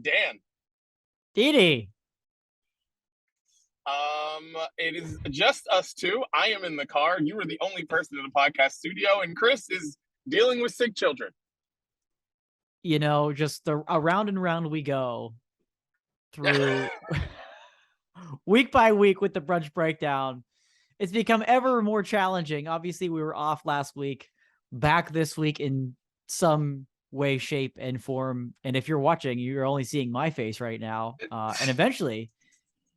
Dan. Dee. It is just us two. I am in the car. You are the only person in the podcast studio, and Chris is dealing with sick children. Just around and round we go through week by week with the brunch breakdown. It's become ever more challenging. Obviously, we were off last week, back this week in some way, shape, and form. And if you're watching, you're only seeing my face right now. And eventually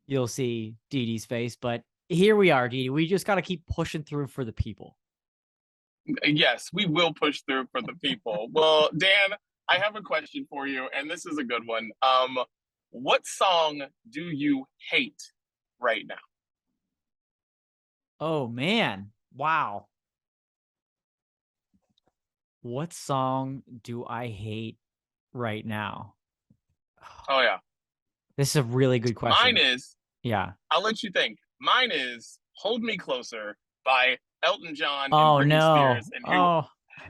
you'll see Dee Dee's face. But here we are, Dee Dee. We just got to keep pushing through for the people. Yes, we will push through for the people. Well, Dan, I have a question for you, and this is a good one. What song do you hate right now? Oh, man. Wow. What song do I hate right now? Oh, yeah. This is a really good question. Mine is, yeah. I'll let you think. Mine is Hold Me Closer by Elton John and Britney Spears.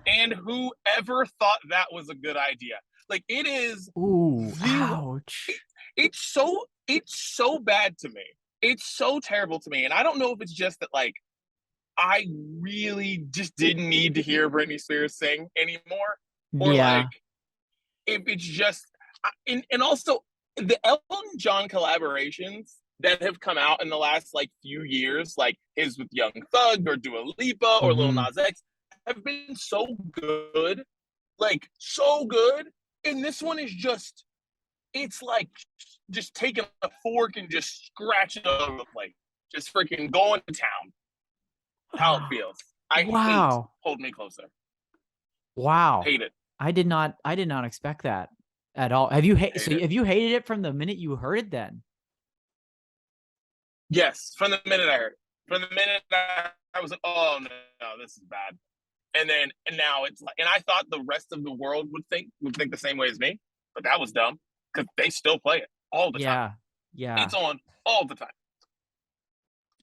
And whoever thought that was a good idea. Like, it is. Ooh, ouch. It's so bad to me. It's so terrible to me. And I don't know if it's just that, like, I really just didn't need to hear Britney Spears sing anymore. Or like, if it's just, and also the Elton John collaborations that have come out in the last like few years, like his with Young Thug or Dua Lipa or Lil Nas X, have been so good, like so good. And this one is just, it's like just taking a fork and just scratching it over the plate, just freaking going to town. How it feels. I hate Hold Me Closer. Wow. Hate it. I did not expect that at all. Have you have you hated it from the minute you heard it then? Yes, from the minute I heard it. From the minute I was like, oh no, this is bad. And now it's like, and I thought the rest of the world would think the same way as me, but that was dumb because they still play it all the time. Yeah. It's on all the time.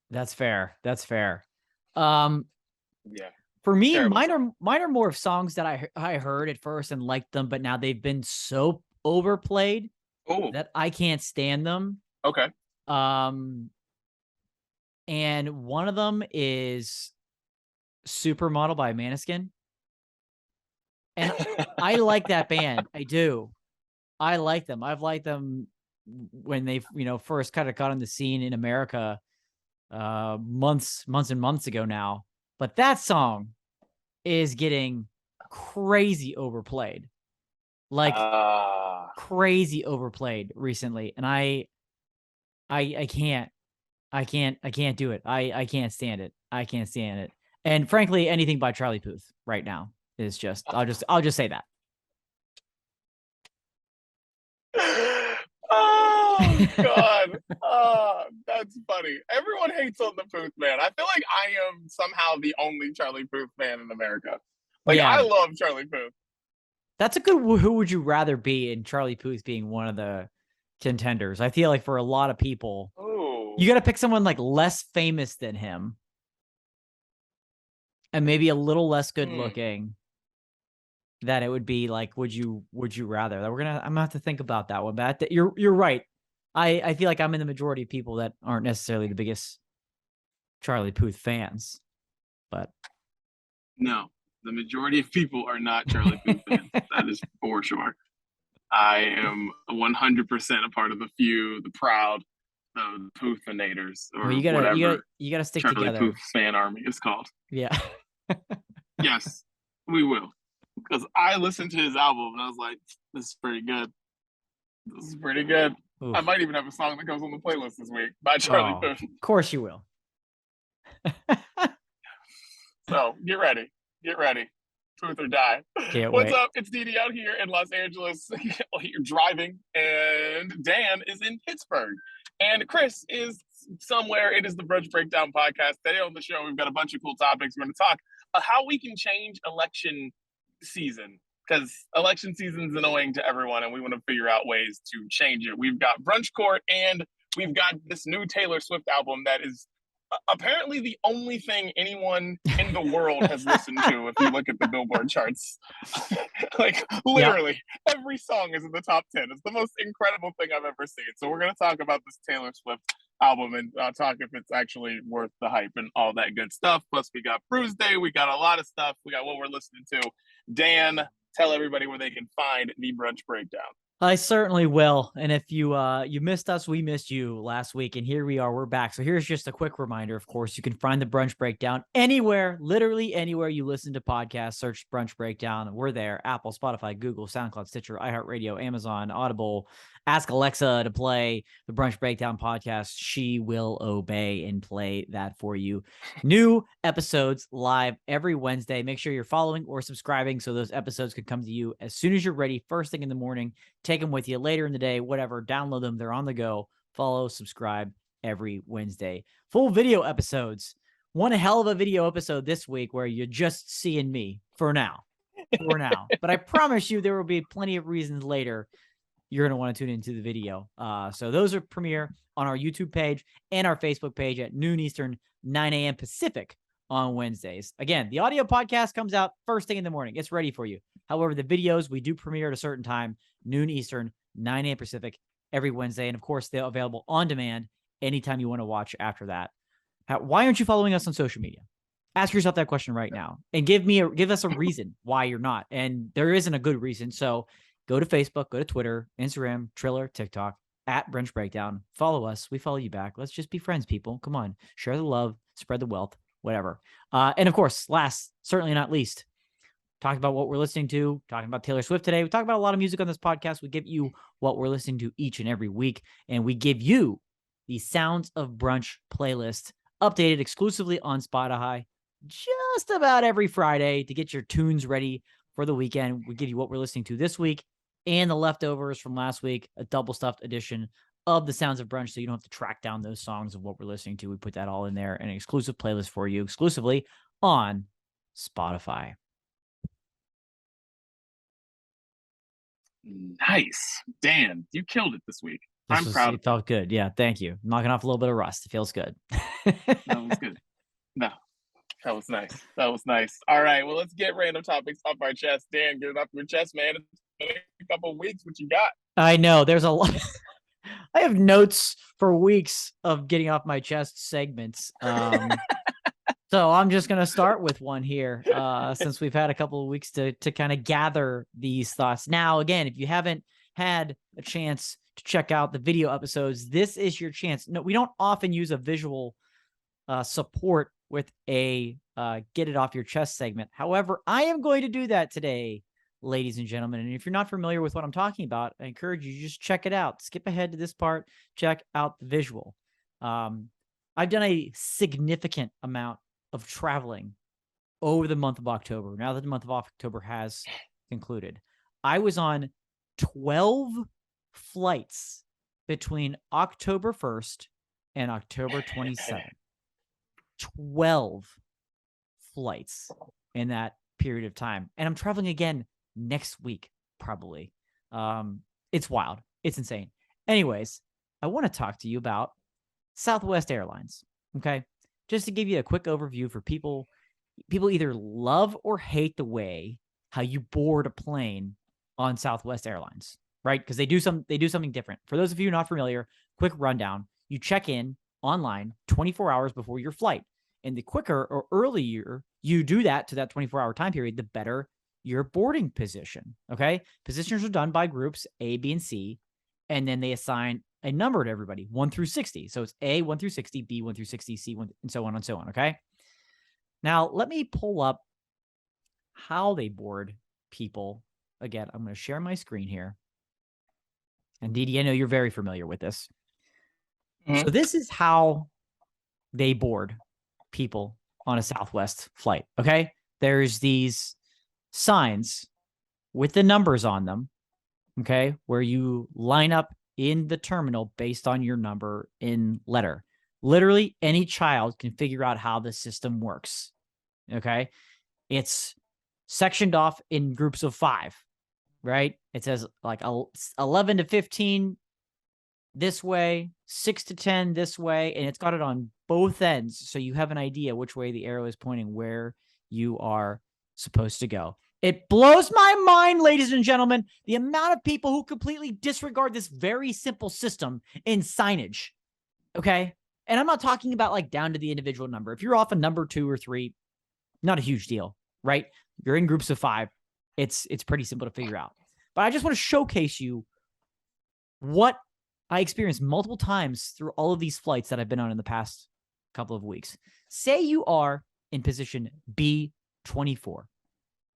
That's fair. Yeah. For me, mine are more of songs that I heard at first and liked them, but now they've been so overplayed that I can't stand them. Okay. And one of them is Supermodel by Maneskin. And I like that band. I do. I like them. I've liked them when they, first kind of got on the scene in America months and months ago now. But that song is getting crazy overplayed. Like crazy overplayed recently. And I can't do it. I can't stand it. I can't stand it. And frankly, anything by Charlie Puth right now is just, I'll just say that. Oh God. That's funny. Everyone hates on the Puth man. I feel like I am somehow the only Charlie Puth fan in America. Like, I love Charlie Puth. That's a good who would you rather be, in Charlie Puth being one of the contenders. I feel like for a lot of people, you got to pick someone like less famous than him and maybe a little less good looking. That it would be like, would you rather? I'm gonna have to think about that one. But you're right. I feel like I'm in the majority of people that aren't necessarily the biggest Charlie Puth fans, but no, the majority of people are not Charlie Puth fans. That is for sure. I am 100% a part of the few, the proud, the Puth-inators, or well, you gotta stick Charlie together. Puth fan army is called. Yeah. Yes, we will. Because I listened to his album and I was like, this is pretty good. This is pretty good. Oof. I might even have a song that goes on the playlist this week by Charlie Puth. Of course you will. So get ready. Truth or die. What's up? It's Dee Dee out here in Los Angeles. You're driving, and Dan is in Pittsburgh. And Chris is somewhere. It is the Brunch Breakdown podcast. Today on the show, we've got a bunch of cool topics. We're going to talk how we can change election season, because election season is annoying to everyone, and we want to figure out ways to change it. We've got Brunch Court, and we've got this new Taylor Swift album that is apparently the only thing anyone in the world has listened to if you look at the Billboard charts. Like Yep. literally every song is in the top 10. It's the most incredible thing I've ever seen. So we're going to talk about this Taylor Swift album and talk if it's actually worth the hype and all that good stuff. Plus we got Bruise Day, we got a lot of stuff, we got what we're listening to. Dan, tell everybody where they can find the Brunch Breakdown. I certainly will. And if you missed us, we missed you last week. And here we are, we're back. So here's just a quick reminder. Of course, you can find the Brunch Breakdown anywhere, literally anywhere you listen to podcasts, search Brunch Breakdown. We're there. Apple, Spotify, Google, SoundCloud, Stitcher, iHeartRadio, Amazon, Audible. Ask Alexa to play the Brunch Breakdown podcast. She will obey and play that for you. New episodes live every Wednesday. Make sure you're following or subscribing so those episodes can come to you as soon as you're ready, first thing in the morning. Take them with you later in the day, whatever. Download them. They're on the go. Follow, subscribe every Wednesday. Full video episodes. One hell of a video episode this week where you're just seeing me for now. But I promise you there will be plenty of reasons later you're going to want to tune into the video. So those are premiere on our YouTube page and our Facebook page at noon Eastern, 9 a.m. Pacific on Wednesdays. Again, the audio podcast comes out first thing in the morning. It's ready for you. However, the videos, we do premiere at a certain time, noon Eastern, 9 a.m. Pacific every Wednesday. And of course, they're available on demand anytime you want to watch after that. Why aren't you following us on social media? Ask yourself that question right now and give us a reason why you're not. And there isn't a good reason. So go to Facebook, go to Twitter, Instagram, Triller, TikTok, at Brunch Breakdown. Follow us. We follow you back. Let's just be friends, people. Come on. Share the love, spread the wealth, whatever. And of course, last, certainly not least, talking about what we're listening to, talking about Taylor Swift today. We talk about a lot of music on this podcast. We give you what we're listening to each and every week. And we give you the Sounds of Brunch playlist updated exclusively on Spotify just about every Friday to get your tunes ready for the weekend. We give you what we're listening to this week and the leftovers from last week, a double stuffed edition of the Sounds of Brunch, so you don't have to track down those songs of what we're listening to. We put that all in there, an exclusive playlist for you exclusively on Spotify. Nice. Dan, you killed it this week. I'm proud. It felt good. Yeah, thank you. Knocking off a little bit of rust. It feels good. That was good. No, that was nice. That was nice. All right, well, let's get random topics off our chest. Dan, get it off your chest, man. It's been a couple of weeks. What you got? I know. There's a lot. I have notes for weeks of getting off my chest segments. So I'm just going to start with one here since we've had a couple of weeks to kind of gather these thoughts. Now, again, if you haven't had a chance to check out the video episodes, this is your chance. No, we don't often use a visual support with a get it off your chest segment. However, I am going to do that today, ladies and gentlemen. And if you're not familiar with what I'm talking about, I encourage you to just check it out. Skip ahead to this part. Check out the visual. I've done a significant amount of traveling over the month of October. Now that the month of October has concluded, I was on 12 flights between October 1st and October 27th. 12 flights in that period of time. And I'm traveling again next week, probably. It's wild. It's insane. Anyways, I want to talk to you about Southwest Airlines. Okay. Just to give you a quick overview for people either love or hate the way how you board a plane on Southwest Airlines, right? Because they do something different. For those of you not familiar, quick rundown. You check in online 24 hours before your flight. And the quicker or earlier you do that to that 24-hour time period, the better your boarding position. Okay. Positions are done by groups A, B, and C. And then they assign a number to everybody, 1 through 60. So it's A, 1 through 60, B, 1 through 60, C, 1, and so on and so on. Okay. Now, let me pull up how they board people. Again, I'm going to share my screen here. And Didi, I know you're very familiar with this. Mm-hmm. So this is how they board people on a Southwest flight. Okay. There's these signs with the numbers on them. Okay. Where you line up in the terminal based on your number in letter. Literally any child can figure out how the system works. Okay. It's sectioned off in groups of 5, right? It says like 11 to 15 this way, 6 to 10 this way, and it's got it on both ends, so you have an idea which way the arrow is pointing, where you are supposed to go. It blows my mind, ladies and gentlemen, the amount of people who completely disregard this very simple system in signage. Okay? And I'm not talking about like down to the individual number. If you're off a number 2 or 3, not a huge deal, right? You're in groups of 5. It's pretty simple to figure out. But I just want to showcase you what I experienced multiple times through all of these flights that I've been on in the past couple of weeks. Say you are in position B24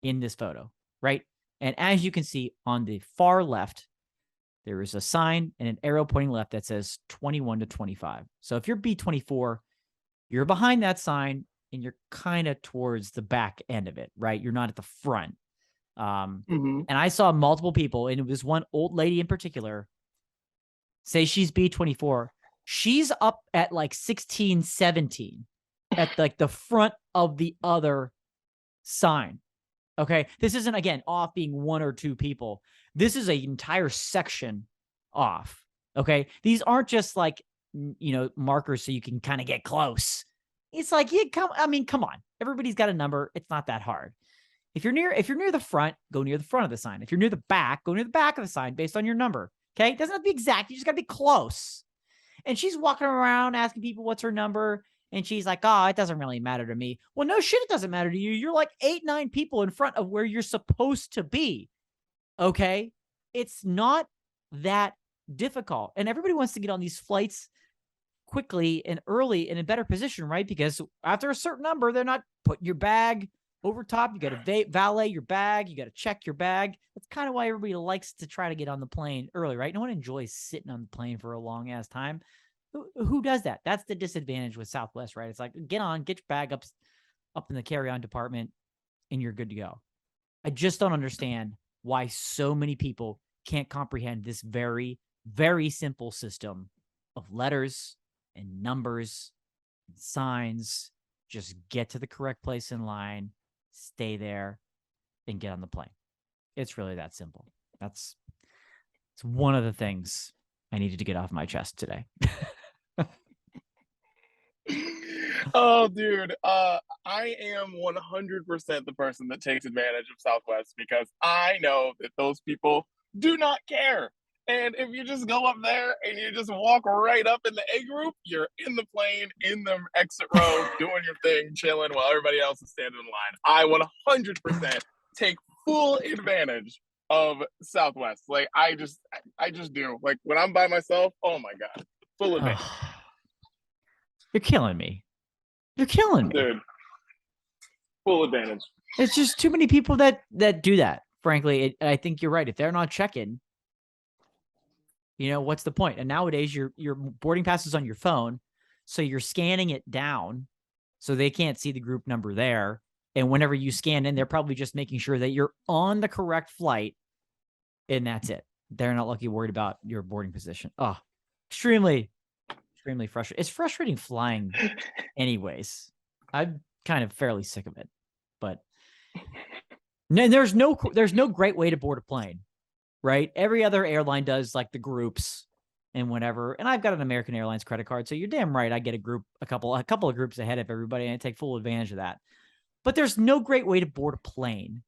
in this photo, right? And as you can see on the far left, there is a sign and an arrow pointing left that says 21 to 25. So if you're B24, you're behind that sign and you're kind of towards the back end of it, right? You're not at the front. And I saw multiple people, and it was one old lady in particular, say she's B24. She's up at like 16, 17 at like the front of the other sign. Okay. This isn't, again, off being 1 or 2 people. This is an entire section off. Okay. These aren't just like, markers so you can kind of get close. It's like, come on. Everybody's got a number. It's not that hard. If you're near the front, go near the front of the sign. If you're near the back, go near the back of the sign based on your number. Okay. It doesn't have to be exact. You just got to be close. And she's walking around asking people what's her number. And she's like, oh, it doesn't really matter to me. Well, no shit, it doesn't matter to you. You're like 8, 9 people in front of where you're supposed to be. Okay. It's not that difficult. And everybody wants to get on these flights quickly and early and in better position, right? Because after a certain number, they're not putting your bag over top. You got to valet your bag. You got to check your bag. That's kind of why everybody likes to try to get on the plane early, right? No one enjoys sitting on the plane for a long ass time. Who does that? That's the disadvantage with Southwest, right? It's like, get your bag up in the carry-on department and you're good to go. I just don't understand why so many people can't comprehend this very, very simple system of letters and numbers and signs. Just get to the correct place in line, stay there, and get on the plane. It's really that simple. It's one of the things I needed to get off my chest today. Oh, dude. I am 100% the person that takes advantage of Southwest because I know that those people do not care. And if you just go up there and you just walk right up in the A group, you're in the plane, in the exit row, doing your thing, chilling while everybody else is standing in line. I 100% take full advantage of Southwest. Like I just do. Like when I'm by myself, oh my God, full advantage. You're killing me. You're killing me. Dude, full advantage. It's just too many people that do that. Frankly, I think you're right. If they're not checking, what's the point? And nowadays, your boarding pass is on your phone, so you're scanning it down, so they can't see the group number there. And whenever you scan in, they're probably just making sure that you're on the correct flight, and that's it. They're not worried about your boarding position. Oh, extremely frustrating. It's frustrating flying anyways. I'm kind of fairly sick of it, but there's no great way to board a plane, right? Every other airline does like the groups and whatever. And I've got an American Airlines credit card, so you're damn right I get a couple of groups ahead of everybody, and I take full advantage of that. But there's no great way to board a plane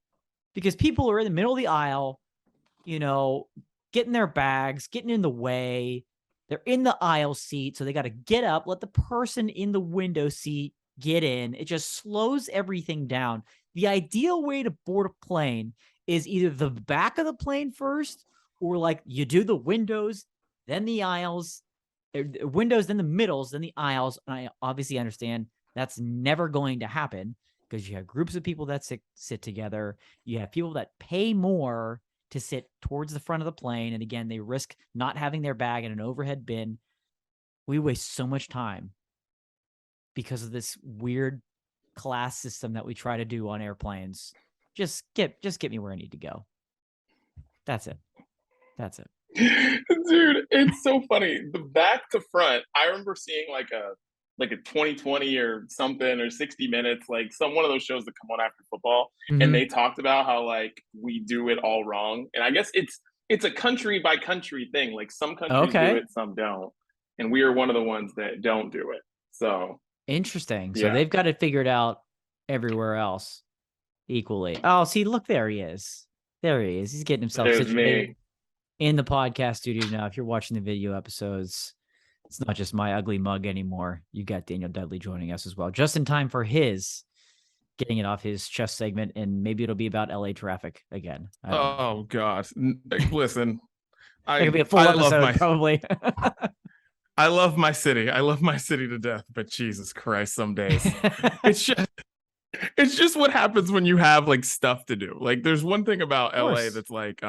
because people are in the middle of the aisle, getting their bags, getting in the way. They're in the aisle seat, so they got to get up, let the person in the window seat get in. It just slows everything down. The ideal way to board a plane is either the back of the plane first, or like you do the windows, then the aisles, windows, then the middles, then the aisles. And I obviously understand that's never going to happen because you have groups of people that sit together. You have people that pay more to sit towards the front of the plane. And again, they risk not having their bag in an overhead bin. We waste so much time because of this weird class system that we try to do on airplanes. Just get me where I need to go. That's it. Dude, it's so funny. The back to front, I remember seeing like a 2020 or something or 60 Minutes, like one of those shows that come on after football. Mm-hmm. And they talked about how like we do it all wrong. And I guess it's it's a country by country thing. Like some countries do Okay. it, some don't, and we are one of the ones that don't do it. So Interesting. So yeah, they've got it figured out everywhere else equally. Oh, see, look, there he is. There he is. He's getting himself there's situated me. in the podcast studio now. If you're watching the video episodes, it's not just my ugly mug anymore. You got Daniel Dudley joining us as well, just in time for his getting it off his chest segment, and maybe it'll be about LA traffic again. I don't know. Oh God. Listen, It could be a full I love episode, my probably. I love my city. I love my city to death, but Jesus Christ, some days. It's just it's just what happens when you have like stuff to do. Like there's one thing about LA that's like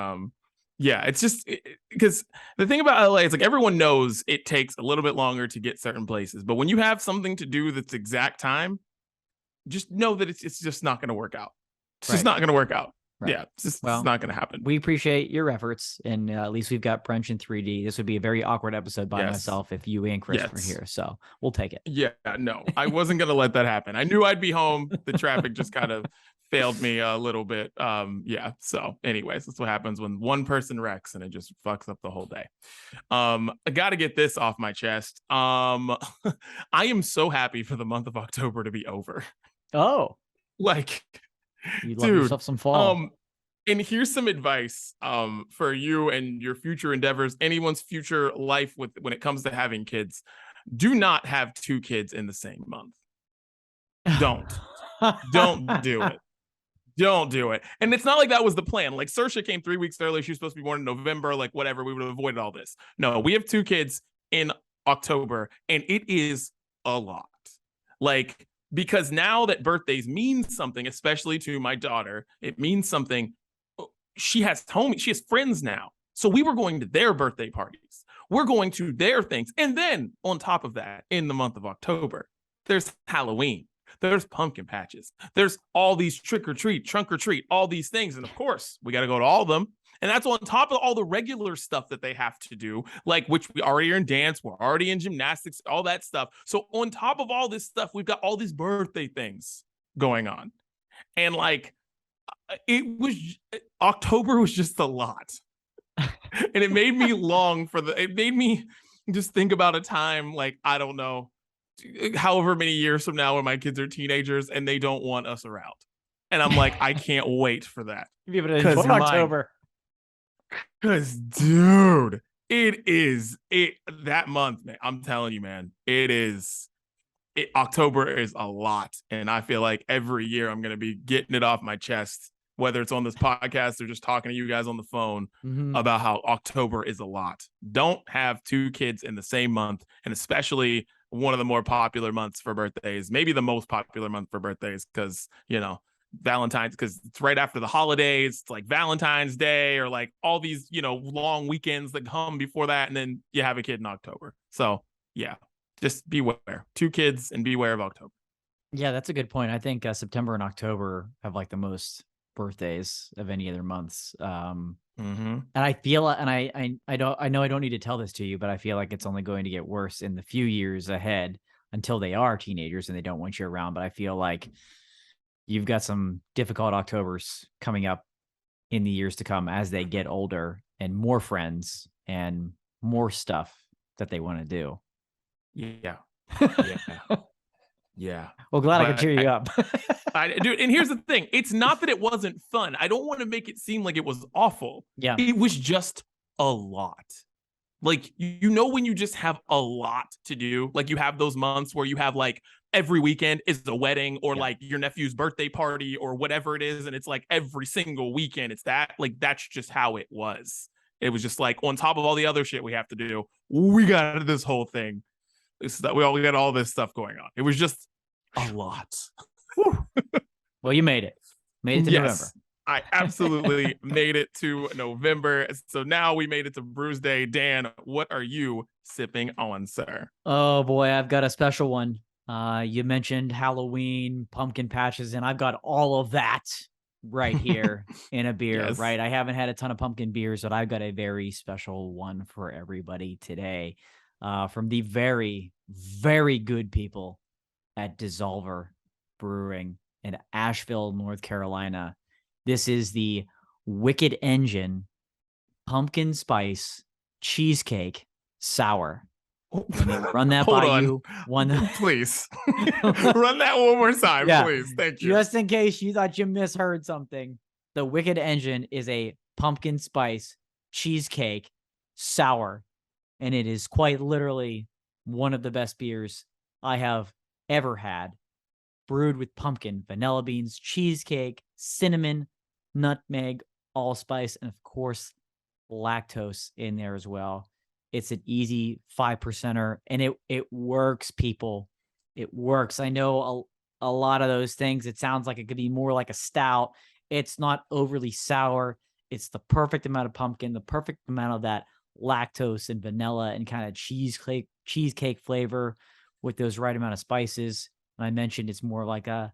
yeah, it's just because the thing about LA is like everyone knows it takes a little bit longer to get certain places, but when you have something to do that's exact time, just know that it's just not going to work out. It's just Right. not going to work out. Right. Yeah, it's Well, not going to happen. We appreciate your efforts, and at least we've got Brunch in 3D. This would be a very awkward episode by myself if you and Chris were here, so we'll take it. Yeah, no, I wasn't going to let that happen. I knew I'd be home. The traffic just kind of failed me a little bit. Yeah, so anyways, that's what happens when one person wrecks and it just fucks up the whole day. I got to get this off my chest. I am so happy for the month of October to be over. Oh, like, you love yourself some fall. And here's some advice for you and your future endeavors, anyone's future life with when it comes to having kids. Do not have 2 kids in the same month. Don't do it. Don't do it. And it's not like that was the plan. Like Saoirse came 3 weeks early. She was supposed to be born in November, like whatever. We would have avoided all this. No, we have 2 kids in October, and it is a lot. Like, because now that birthdays mean something, especially to my daughter, it means something. She has homies, she has friends now. So we were going to their birthday parties. We're going to their things. And then on top of that, in the month of October, there's Halloween. There's pumpkin patches. There's all these trick or treat, trunk or treat, all these things. And of course, we got to go to all of them. And that's on top of all the regular stuff that they have to do, like which we already are in dance, we're already in gymnastics, all that stuff. So on top of all this stuff, we've got all these birthday things going on. And like, October was just a lot. And it made me long for it made me just think about a time, like, I don't know, however many years from now when my kids are teenagers and they don't want us around. And I'm like, I can't wait for that. Be able to enjoy October. Because, dude, that month, man. I'm telling you, man, October is a lot. And I feel like every year I'm going to be getting it off my chest, whether it's on this podcast or just talking to you guys on the phone about how October is a lot. Don't have 2 kids in the same month, and especially one of the more popular months for birthdays, maybe the most popular month for birthdays, because, you know, Valentine's, because it's right after the holidays. It's like Valentine's Day or like all these, you know, long weekends that come before that. And then you have a kid in October. So yeah, just beware. 2 kids and beware of October. Yeah, that's a good point. I think September and October have like the most birthdays of any other months. And I feel, and I know I don't need to tell this to you, but I feel like it's only going to get worse in the few years ahead until they are teenagers and they don't want you around. But I feel like you've got some difficult Octobers coming up in the years to come as they get older and more friends and more stuff that they want to do. Yeah. Yeah. Well, glad I could cheer you up. Dude, and here's the thing. It's not that it wasn't fun. I don't want to make it seem like it was awful. Yeah. It was just a lot. Like, you know, when you just have a lot to do, like you have those months where you have like every weekend is a wedding or like your nephew's birthday party or whatever it is. And it's like every single weekend it's that, like, that's just how it was. It was just like on top of all the other shit we have to do, we got this whole thing. We got all this stuff going on. It was just a lot. Well, you made it. Made it to November. I absolutely made it to November. So now we made it to Brews Day. Dan, what are you sipping on, sir? Oh boy, I've got a special one. You mentioned Halloween, pumpkin patches, and I've got all of that right here in a beer, right? I haven't had a ton of pumpkin beers, but I've got a very special one for everybody today. From the very, very good people at Dissolver Brewing in Asheville, North Carolina. This is the Wicked Engine pumpkin spice cheesecake sour. Let me run that Hold by on. you. Please. Run that one more time, Yeah. please. Thank you. Just in case you thought you misheard something, the Wicked Engine is a pumpkin spice cheesecake sour, and it is quite literally one of the best beers I have ever had. Brewed with pumpkin, vanilla beans, cheesecake, cinnamon, nutmeg, allspice, and of course, lactose in there as well. It's an easy 5%er, and it works, people. It works. I know a lot of those things, it sounds like it could be more like a stout. It's not overly sour. It's the perfect amount of pumpkin, the perfect amount of that lactose and vanilla and kind of cheesecake flavor with those right amount of spices. And I mentioned it's more like a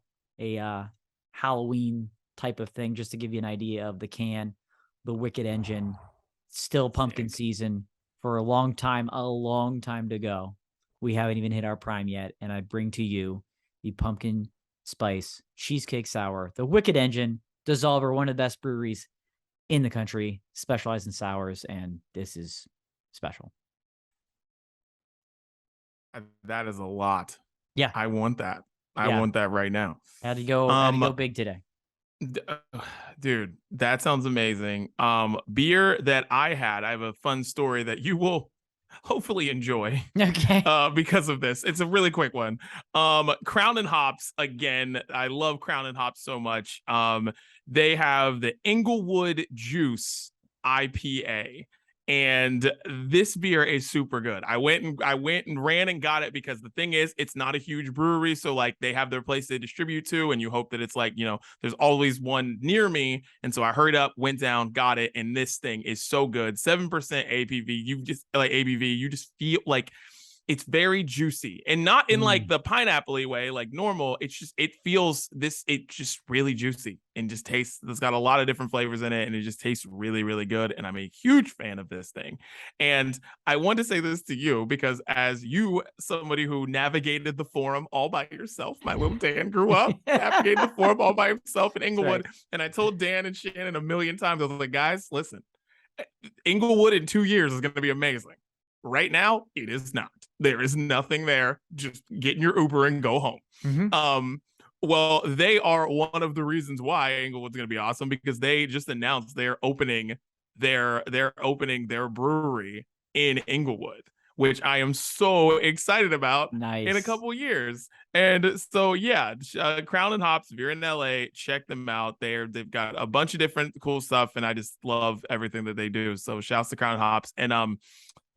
Halloween type of thing, just to give you an idea of the can. The Wicked Engine, still pumpkin season for a long time to go. We haven't even hit our prime yet. And I bring to you the pumpkin spice cheesecake sour, the Wicked Engine, Dissolver, one of the best breweries in the country, specialized in sours. And this is special. That is a lot. Yeah. I want that. I want that right now. Had to go big today. Dude, that sounds amazing. Beer that I have a fun story that you will hopefully enjoy. Okay. Because of this. It's a really quick one. Crown and Hops, again, I love Crown and Hops so much. They have the Inglewood Juice IPA. And this beer is super good. I went and ran and got it because the thing is, it's not a huge brewery. So like they have their place they distribute to, and you hope that it's like, you know, there's always one near me. And so I hurried up, went down, got it. And this thing is so good. 7% ABV. You just feel like it's very juicy, and not in like the pineapple-y way, like normal. It's just really juicy and just tastes, it's got a lot of different flavors in it, and it just tastes really, really good. And I'm a huge fan of this thing. And I want to say this to you because as you, somebody who navigated the forum all by yourself, my little Dan grew up, navigated the forum all by himself in Inglewood. Right. And I told Dan and Shannon a million times, I was like, guys, listen, Inglewood in 2 years is going to be amazing. Right now, it is not. There is nothing there. Just get in your Uber and go home. Mm-hmm. Well, they are one of the reasons why Inglewood's going to be awesome, because they just announced they're opening their brewery in Inglewood, which I am so excited about. Nice. In a couple years. And so, yeah, Crown and Hops, if you're in LA, check them out. They've got a bunch of different cool stuff, and I just love everything that they do. So shouts to Crown and Hops. And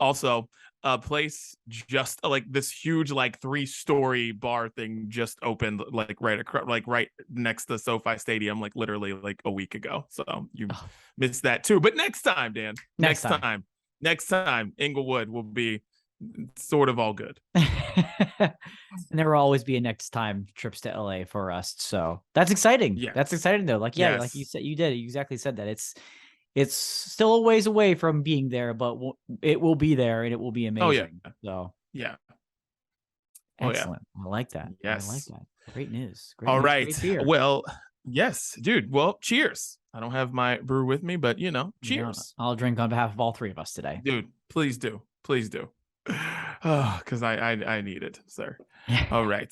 also a place just like this huge, like 3-story bar thing just opened like right next to SoFi Stadium, like literally like a week ago. So you missed that too. But next time, Dan, next time, Inglewood will be sort of all good. And there will always be a next time trips to LA for us. So that's exciting. Yeah, that's exciting though. Like, yeah, like you said, you exactly said that. It's still a ways away from being there, but it will be there, and it will be amazing. Oh, yeah. So yeah. Excellent. Oh, yeah. I like that. Yes. I like that. Great news. All right. Well, yes, dude. Well, cheers. I don't have my brew with me, but cheers. I'll drink on behalf of all three of us today. Dude, please do. Please do. Oh, because I need it, sir. All right.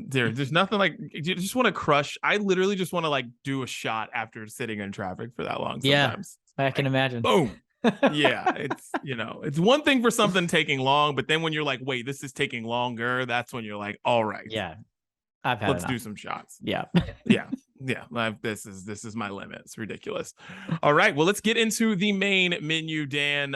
There's nothing like, you just want to crush. I literally just want to like do a shot after sitting in traffic for that long sometimes. Yeah, I can imagine. Boom. Yeah, it's it's one thing for something taking long, but then when you're like, wait, this is taking longer, that's when you're like, all right. Yeah. Let's do some shots. Yeah. Yeah. This is my limit. It's ridiculous. All right. Well, let's get into the main menu, Dan.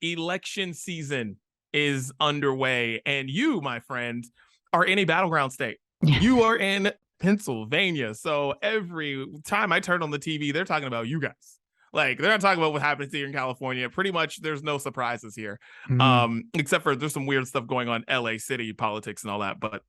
Election season is underway, and you, my friend, are in a battleground state. You are in Pennsylvania. So every time I turn on the TV, they're talking about you guys. Like, they're not talking about what happens here in California. Pretty much there's no surprises here. Except for there's some weird stuff going on LA City politics and all that. But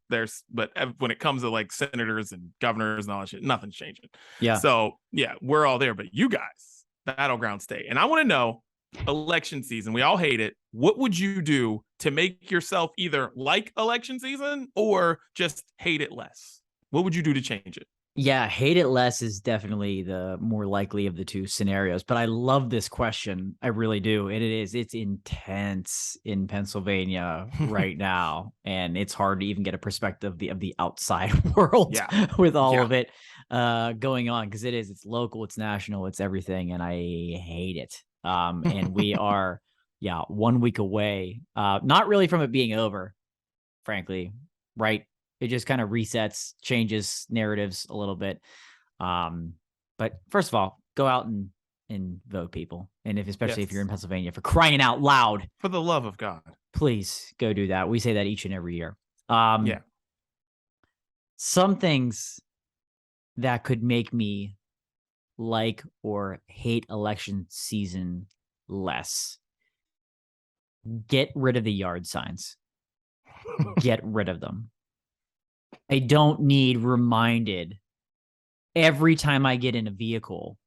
when it comes to like senators and governors and all that shit, nothing's changing. Yeah. So yeah, we're all there. But you guys, battleground state. And I want to know, election season, we all hate it. What would you do to make yourself either like election season or just hate it less? What would you do to change it? Yeah, hate it less is definitely the more likely of the two scenarios. But I love this question. I really do. And it's intense in Pennsylvania right now. And it's hard to even get a perspective of the outside world Yeah. with all Yeah. of it going on. Because it's local, it's national, it's everything. And I hate it. And we are, 1 week away. Not really from it being over, frankly, right? It just kind of resets, changes narratives a little bit. But first of all, go out and vote, people. And especially if you're in Yes. Pennsylvania, for crying out loud, For the love of God. please go do that. We say that each and every year. Yeah. Some things that could make me like or hate election season less. Get rid of the yard signs. Get rid of them. I don't need reminded every time I get in a vehicle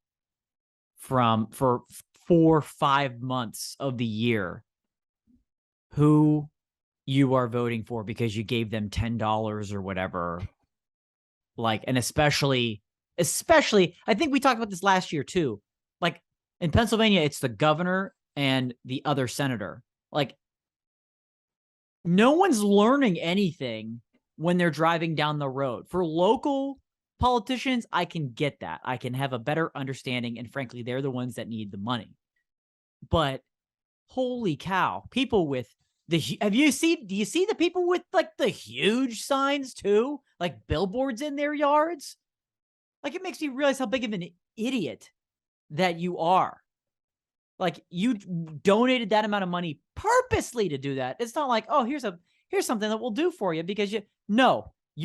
for 4-5 months of the year who you are voting for because you gave them $10 or whatever. Like, and especially, I think we talked about this last year too. Like in Pennsylvania, it's the governor and the other senator. Like, no one's learning anything when they're driving down the road. For local politicians, I can get that. I can have a better understanding. And frankly, they're the ones that need the money. But holy cow, people with do you see the people with like the huge signs too? Like billboards in their yards? Like, it makes me realize how big of an idiot that you are. Like, you donated that amount of money purposely to do that. It's not like, oh, here's something that we'll do for you because you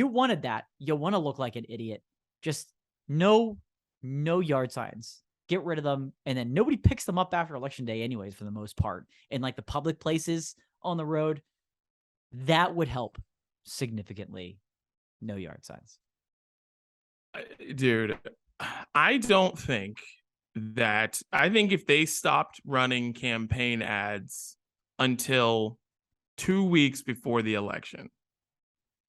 wanted that. You want to look like an idiot. Just no yard signs. Get rid of them. And then nobody picks them up after election day anyways, for the most part. And like the public places on the road, that would help significantly. No yard signs. Dude, I don't think I think if they stopped running campaign ads until 2 weeks before the election,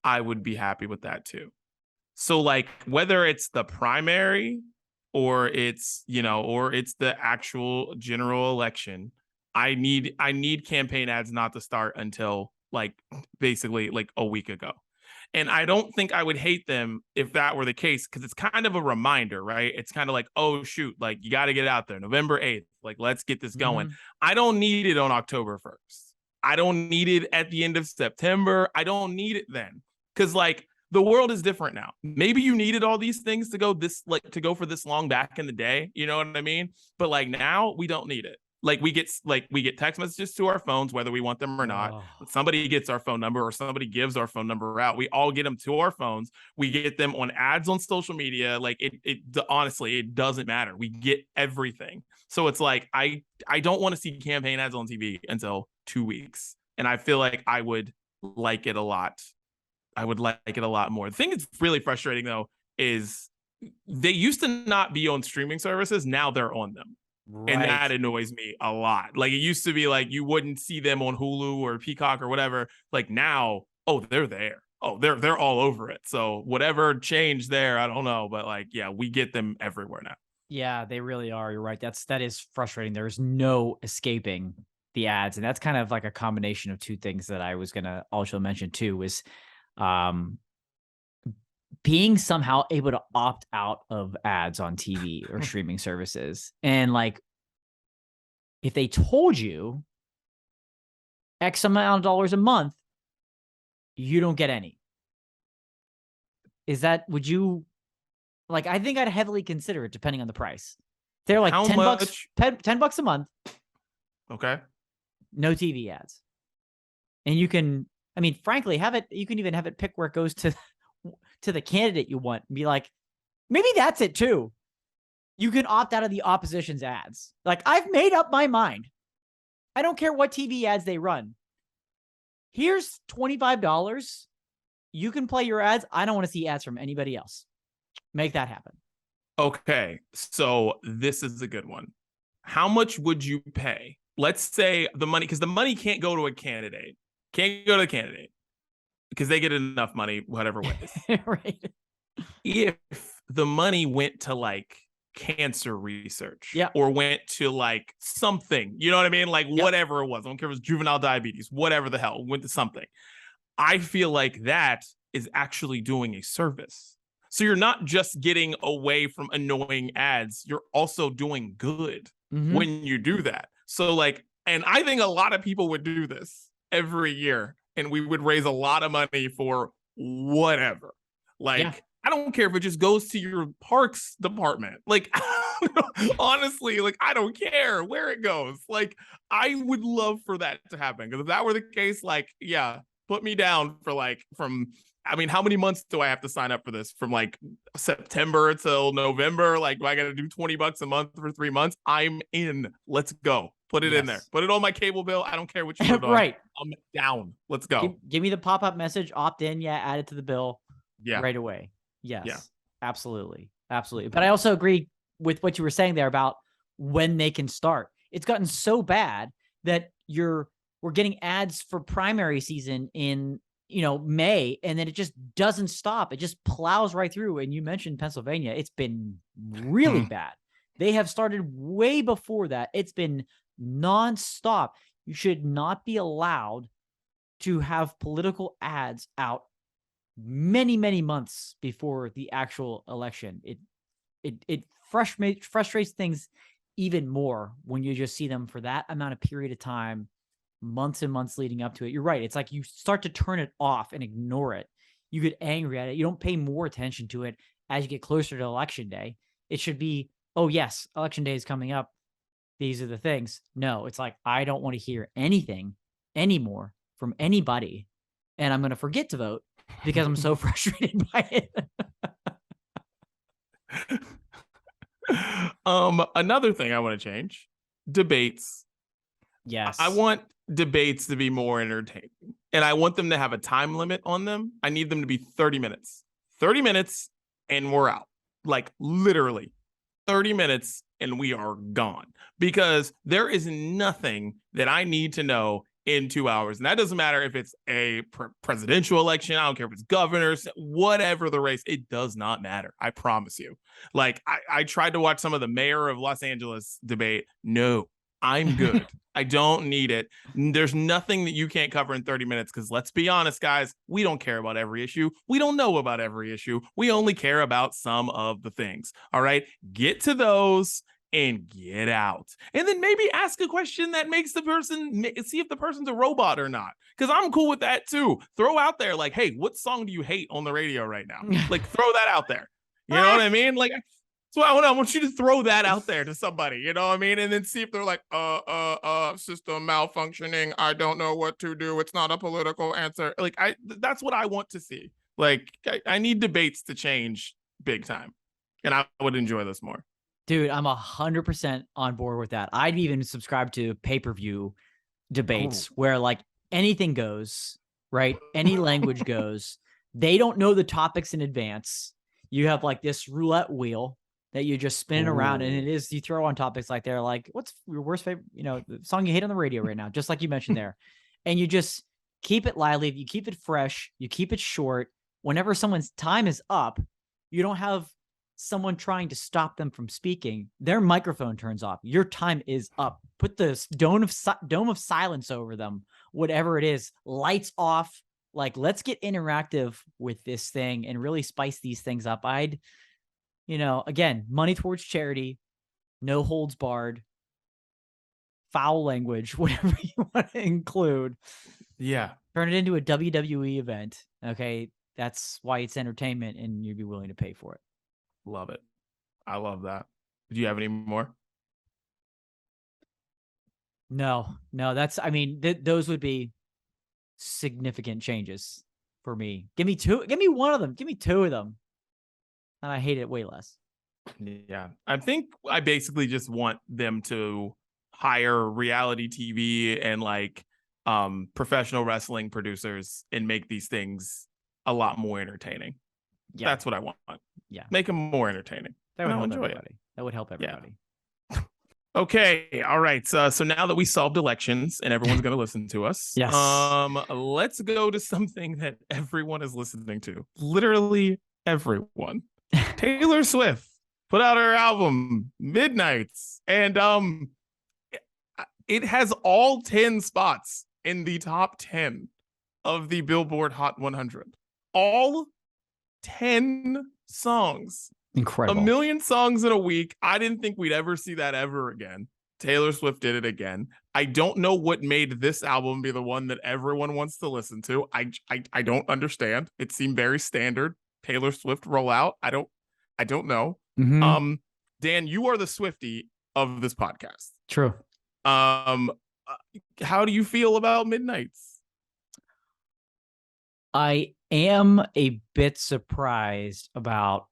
I would be happy with that too. So like whether it's the primary or it's, or it's the actual general election, I need campaign ads not to start until like basically like a week ago. And I don't think I would hate them if that were the case, because it's kind of a reminder, right? It's kind of like, oh, shoot, like you got to get out there November 8th. Like, let's get this going. Mm-hmm. I don't need it on October 1st. I don't need it at the end of September. I don't need it then. Because like the world is different now. Maybe you needed all these things to go for this long back in the day. You know what I mean? But like now we don't need it. Like we get text messages to our phones, whether we want them or not. Oh. Somebody gets our phone number or somebody gives our phone number out. We all get them to our phones. We get them on ads on social media. Like it honestly, it doesn't matter. We get everything. So it's like, I don't want to see campaign ads on TV until 2 weeks. And I feel like I would like it a lot. I would like it a lot more. The thing that's really frustrating though, is they used to not be on streaming services. Now they're on them. Right. And that annoys me a lot. Like it used to be like you wouldn't see them on Hulu or Peacock or whatever. Like now, oh, they're there. Oh, they're all over it. So whatever changed there, I don't know. But like, yeah, we get them everywhere now. Yeah, they really are. You're right. That is frustrating. There's no escaping the ads. And that's kind of like a combination of two things that I was gonna also mention too, is being somehow able to opt out of ads on TV or streaming services. And like, if they told you X amount of dollars a month, you don't get any. Would you like, I think I'd heavily consider it depending on the price. They're like $10 a month. Okay. No TV ads. And you can, I mean, frankly, you can even have it pick where it goes to the candidate you want and be like, maybe that's it too. You can opt out of the opposition's ads. Like, I've made up my mind. I don't care what TV ads they run. Here's $25. You can play your ads. I don't want to see ads from anybody else. Make that happen. Okay. So this is a good one. How much would you pay? Let's say the money, because the money can't go to a candidate. Can't go to the candidate because they get enough money, whatever way. Right. If the money went to like cancer research, Yeah, or went to like something, you know what I mean? Like whatever it was. I don't care if it was juvenile diabetes, whatever the hell, went to something. I feel like that is actually doing a service. So you're not just getting away from annoying ads, you're also doing good when you do that. So like, and I think a lot of people would do this every year, and we would raise a lot of money for whatever. Like, I don't care if it just goes to your parks department. Like, honestly, like, I don't care where it goes. Like, I would love for that to happen, because if that were the case, like, yeah, put me down for like I mean, how many months do I have to sign up for this? From like September till November? Like, do I got to do $20 a month for 3 months? I'm in. Let's go. Put it in there. Put it on my cable bill. I don't care what you put it on. Right. I'm down. Let's go. Give me the pop-up message, opt in. Yeah. Add it to the bill. Yeah. Right away. Yes. Yeah. Absolutely. Absolutely. But I also agree with what you were saying there about when they can start. It's gotten so bad that we're getting ads for primary season in, May, and then it just doesn't stop. It just plows right through. And you mentioned Pennsylvania. It's been really bad. They have started way before that. It's been nonstop. You should not be allowed to have political ads out many, many months before the actual election. It frustrates things even more when you just see them for that amount of period of time, months and months leading up to it. You're right. It's like you start to turn it off and ignore it. You get angry at it. You don't pay more attention to it as you get closer to election day. It should be, oh yes, election day is coming up. These are the things. No, it's like, I don't want to hear anything anymore from anybody, and I'm going to forget to vote because I'm so frustrated by it. Another thing I want to change: debates. Yes. I want debates to be more entertaining, and I want them to have a time limit on them. I need them to be 30 minutes. 30 minutes and we're out. Like, literally 30 minutes and we are gone, because there is nothing that I need to know in 2 hours. And that doesn't matter if it's a presidential election. I don't care if it's governors, whatever the race, it does not matter. I promise you. Like, I tried to watch some of the mayor of Los Angeles debate. No, I'm good. I don't need it. There's nothing that you can't cover in 30 minutes, because let's be honest, guys, we don't care about every issue. We don't know about every issue. We only care about some of the things. All right, get to those and get out. And then maybe ask a question that makes the person, see if the person's a robot or not. Because I'm cool with that too. Throw out there like, hey, what song do you hate on the radio right now? Like, throw that out there. You know what I mean? Like, so I want you to throw that out there to somebody, you know what I mean? And then see if they're like, system malfunctioning. I don't know what to do. It's not a political answer. Like, that's what I want to see. Like, I need debates to change big time. And I would enjoy this more. Dude, I'm 100% on board with that. I'd even subscribe to pay-per-view debates where like anything goes, right? Any language goes. They don't know the topics in advance. You have like this roulette wheel that you just spin around, and you throw on topics like they're like, what's your worst favorite, the song you hate on the radio right now, just like you mentioned there. And you just keep it lively, you keep it fresh, you keep it short. Whenever someone's time is up, you don't have someone trying to stop them from speaking. Their microphone turns off. Your time is up. Put the dome of silence over them, whatever it is, lights off. Like, let's get interactive with this thing and really spice these things up. Again, money towards charity, no holds barred, foul language, whatever you want to include. Yeah. Turn it into a WWE event. Okay. That's why it's entertainment, and you'd be willing to pay for it. Love it. I love that. Do you have any more? No, those would be significant changes for me. Give me one of them. Give me two of them. And I hate it way less. Yeah. I think I basically just want them to hire reality TV and like professional wrestling producers and make these things a lot more entertaining. Yeah. That's what I want. Yeah. Make them more entertaining. That would help everybody. That would help everybody. Yeah. Okay. All right. So now that we solved elections and everyone's going to listen to us, yes. Let's go to something that everyone is listening to. Literally everyone. Taylor Swift put out her album Midnights, and it has all 10 spots in the top 10 of the Billboard Hot 100. All 10 songs. Incredible. 1 million songs in a week. I didn't think we'd ever see that ever again. Taylor Swift did it again. I don't know what made this album be the one that everyone wants to listen to. I don't understand. It seemed very standard Taylor Swift rollout. I don't know. Mm-hmm. Dan, you are the Swiftie of this podcast. True. How do you feel about Midnights? I am a bit surprised about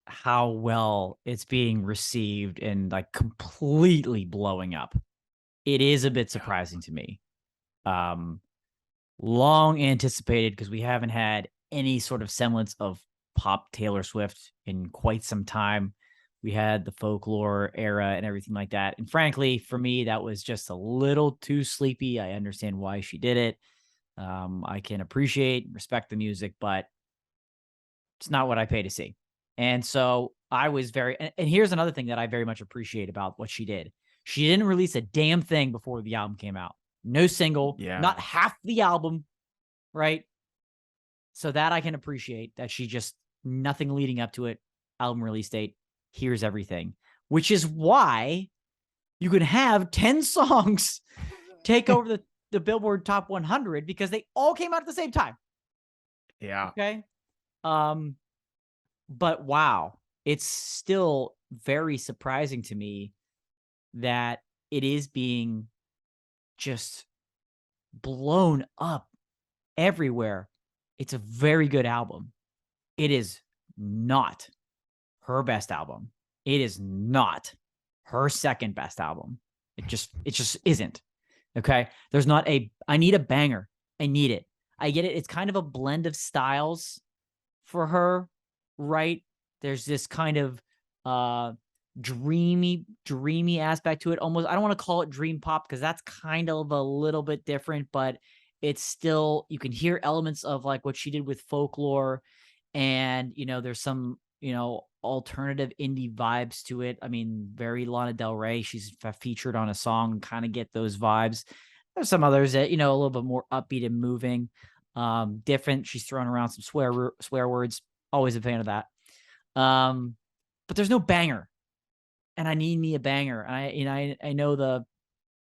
how well it's being received and like completely blowing up. It is a bit surprising to me. Long anticipated, because we haven't had any sort of semblance of pop Taylor Swift in quite some time. We had the folklore era and everything like that. And frankly, for me, that was just a little too sleepy. I understand why she did it. I can appreciate and respect the music, but it's not what I pay to see. And so I was and here's another thing that I very much appreciate about what she did. She didn't release a damn thing before the album came out. No single, not half the album, right? So that I can appreciate, that she just, nothing leading up to it, album release date, here's everything. Which is why you could have 10 songs take over the Billboard Top 100, because they all came out at the same time. Yeah. Okay. But wow, it's still very surprising to me that it is being just blown up everywhere. It's a very good album. It is not her best album. It is not her second best album. It just isn't. Okay. There's not I need a banger. I need it. I get it. It's kind of a blend of styles for her, right? There's this kind of dreamy aspect to it. Almost, I don't want to call it dream pop, because that's kind of a little bit different, but it's still, you can hear elements of like what she did with folklore, and there's some alternative indie vibes to it. I mean, very Lana Del Rey. She's featured on a song, kind of get those vibes. There's some others that a little bit more upbeat and moving, different. She's throwing around some swear words. Always a fan of that. But there's no banger, and I need me a banger. I know the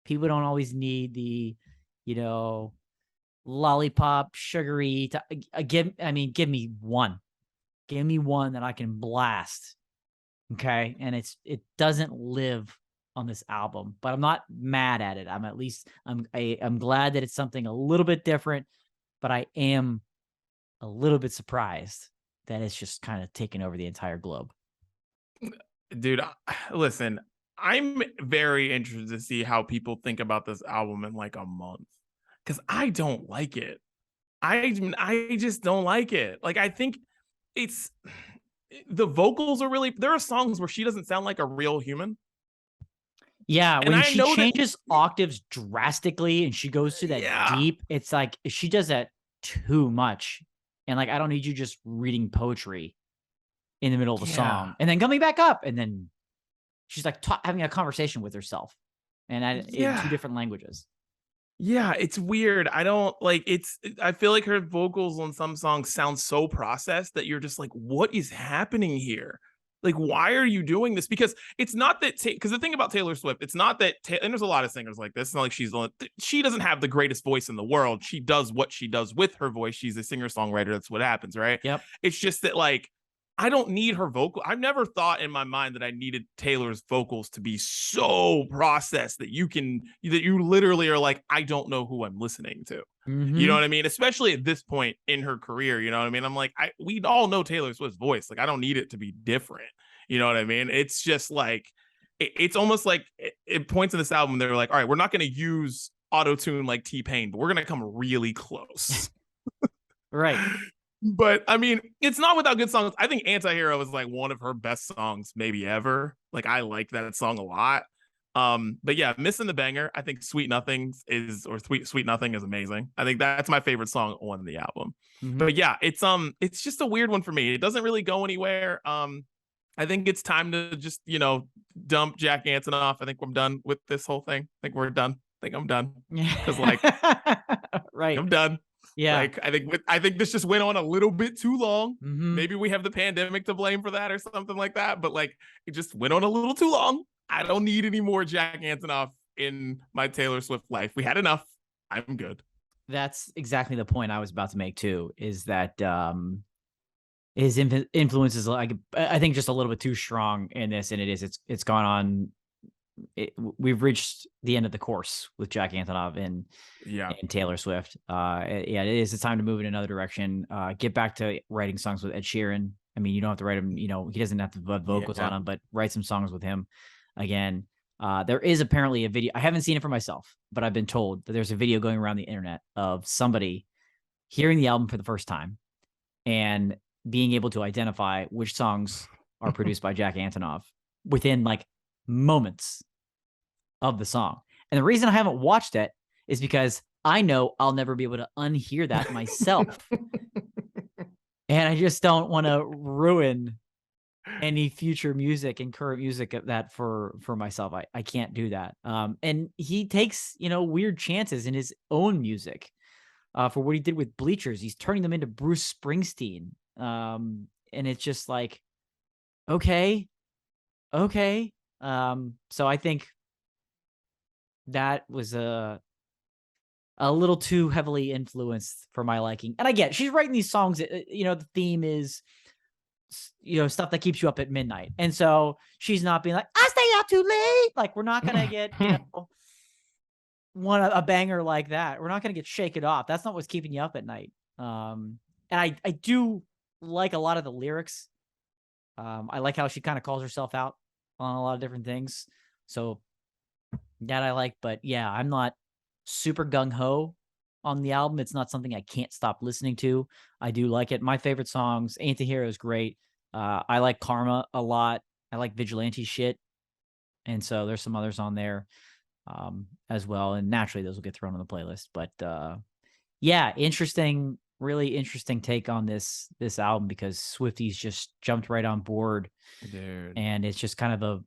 people don't always need the lollipop sugary give me one. Give me one that I can blast. Okay. And it doesn't live on this album, but I'm not mad at it. I'm glad that it's something a little bit different, but I am a little bit surprised that it's just kind of taken over the entire globe. Dude, listen, I'm very interested to see how people think about this album in like a month, because I don't like it. I just don't like it. Like, I think the vocals are really, there are songs where she doesn't sound like a real human. Yeah, when she changes octaves drastically and she goes to that deep, it's like she does that too much. And like, I don't need you just reading poetry in the middle of a song and then coming back up, and then she's like having a conversation with herself, and in two different languages. Yeah, it's weird. I don't like I feel like her vocals on some songs sound so processed that you're just like, what is happening here? Like, why are you doing this? Because it's not that, because the thing about Taylor Swift, it's not that, and there's a lot of singers like this. It's not like she doesn't have the greatest voice in the world. She does what she does with her voice. She's a singer-songwriter. That's what happens, right? Yep. It's just that, like, I don't need her vocal. I've never thought in my mind that I needed Taylor's vocals to be so processed that you literally are like, I don't know who I'm listening to. Mm-hmm. You know what I mean? Especially at this point in her career, you know what I mean? I'm like, we all know Taylor Swift's voice. Like, I don't need it to be different. You know what I mean? It's just like, it's almost like it points in this album, they're like, all right, we're not going to use auto-tune like T-Pain, but we're going to come really close. Right. But I mean, it's not without good songs. I think Anti-Hero is like one of her best songs maybe ever. Like, I like that song a lot. But yeah, Missing the Banger. I think Sweet Nothings is, or Sweet Nothing is amazing. I think that's my favorite song on the album. But yeah, it's just a weird one for me. It doesn't really go anywhere. I think it's time to just, dump Jack Antonoff. I think I'm done with this whole thing. I think we're done. I think I'm done. Because right. I'm done. Yeah. I think this just went on a little bit too long. Mm-hmm. Maybe we have the pandemic to blame for that or something like that. But it just went on a little too long. I don't need any more Jack Antonoff in my Taylor Swift life. We had enough. I'm good. That's exactly the point I was about to make too, is that his influence is, I think, just a little bit too strong in this, and it's gone on. We've reached the end of the course with Jack Antonoff and Taylor Swift. It's time to move in another direction. Get back to writing songs with Ed Sheeran. I mean, you don't have to write him, he doesn't have to put vocals on him, but write some songs with him again. There is apparently a video. I haven't seen it for myself, but I've been told that there's a video going around the internet of somebody hearing the album for the first time and being able to identify which songs are produced by Jack Antonoff within moments of the song. And the reason I haven't watched it is because I know I'll never be able to unhear that myself. And I just don't want to ruin any future music and current music of that for myself. I can't do that. And he takes, weird chances in his own music for what he did with Bleachers. He's turning them into Bruce Springsteen. And it's just okay. So I think that was a little too heavily influenced for my liking. And I get, she's writing these songs, the theme is, stuff that keeps you up at midnight. And so she's not being I stay out too late. We're not going to get, a banger like that. We're not going to get Shake It Off. That's not what's keeping you up at night. And I do like a lot of the lyrics. I like how she kind of calls herself out on a lot of different things. So that I like, but yeah, I'm not super gung-ho on the album. It's not something I can't stop listening to. I do like it. My favorite songs, Antihero is great. I like Karma a lot. I like Vigilante Shit. And so there's some others on there as well. And naturally those will get thrown on the playlist. But yeah, really interesting take on this album, because Swifties just jumped right on board. Dude. And it's just kind of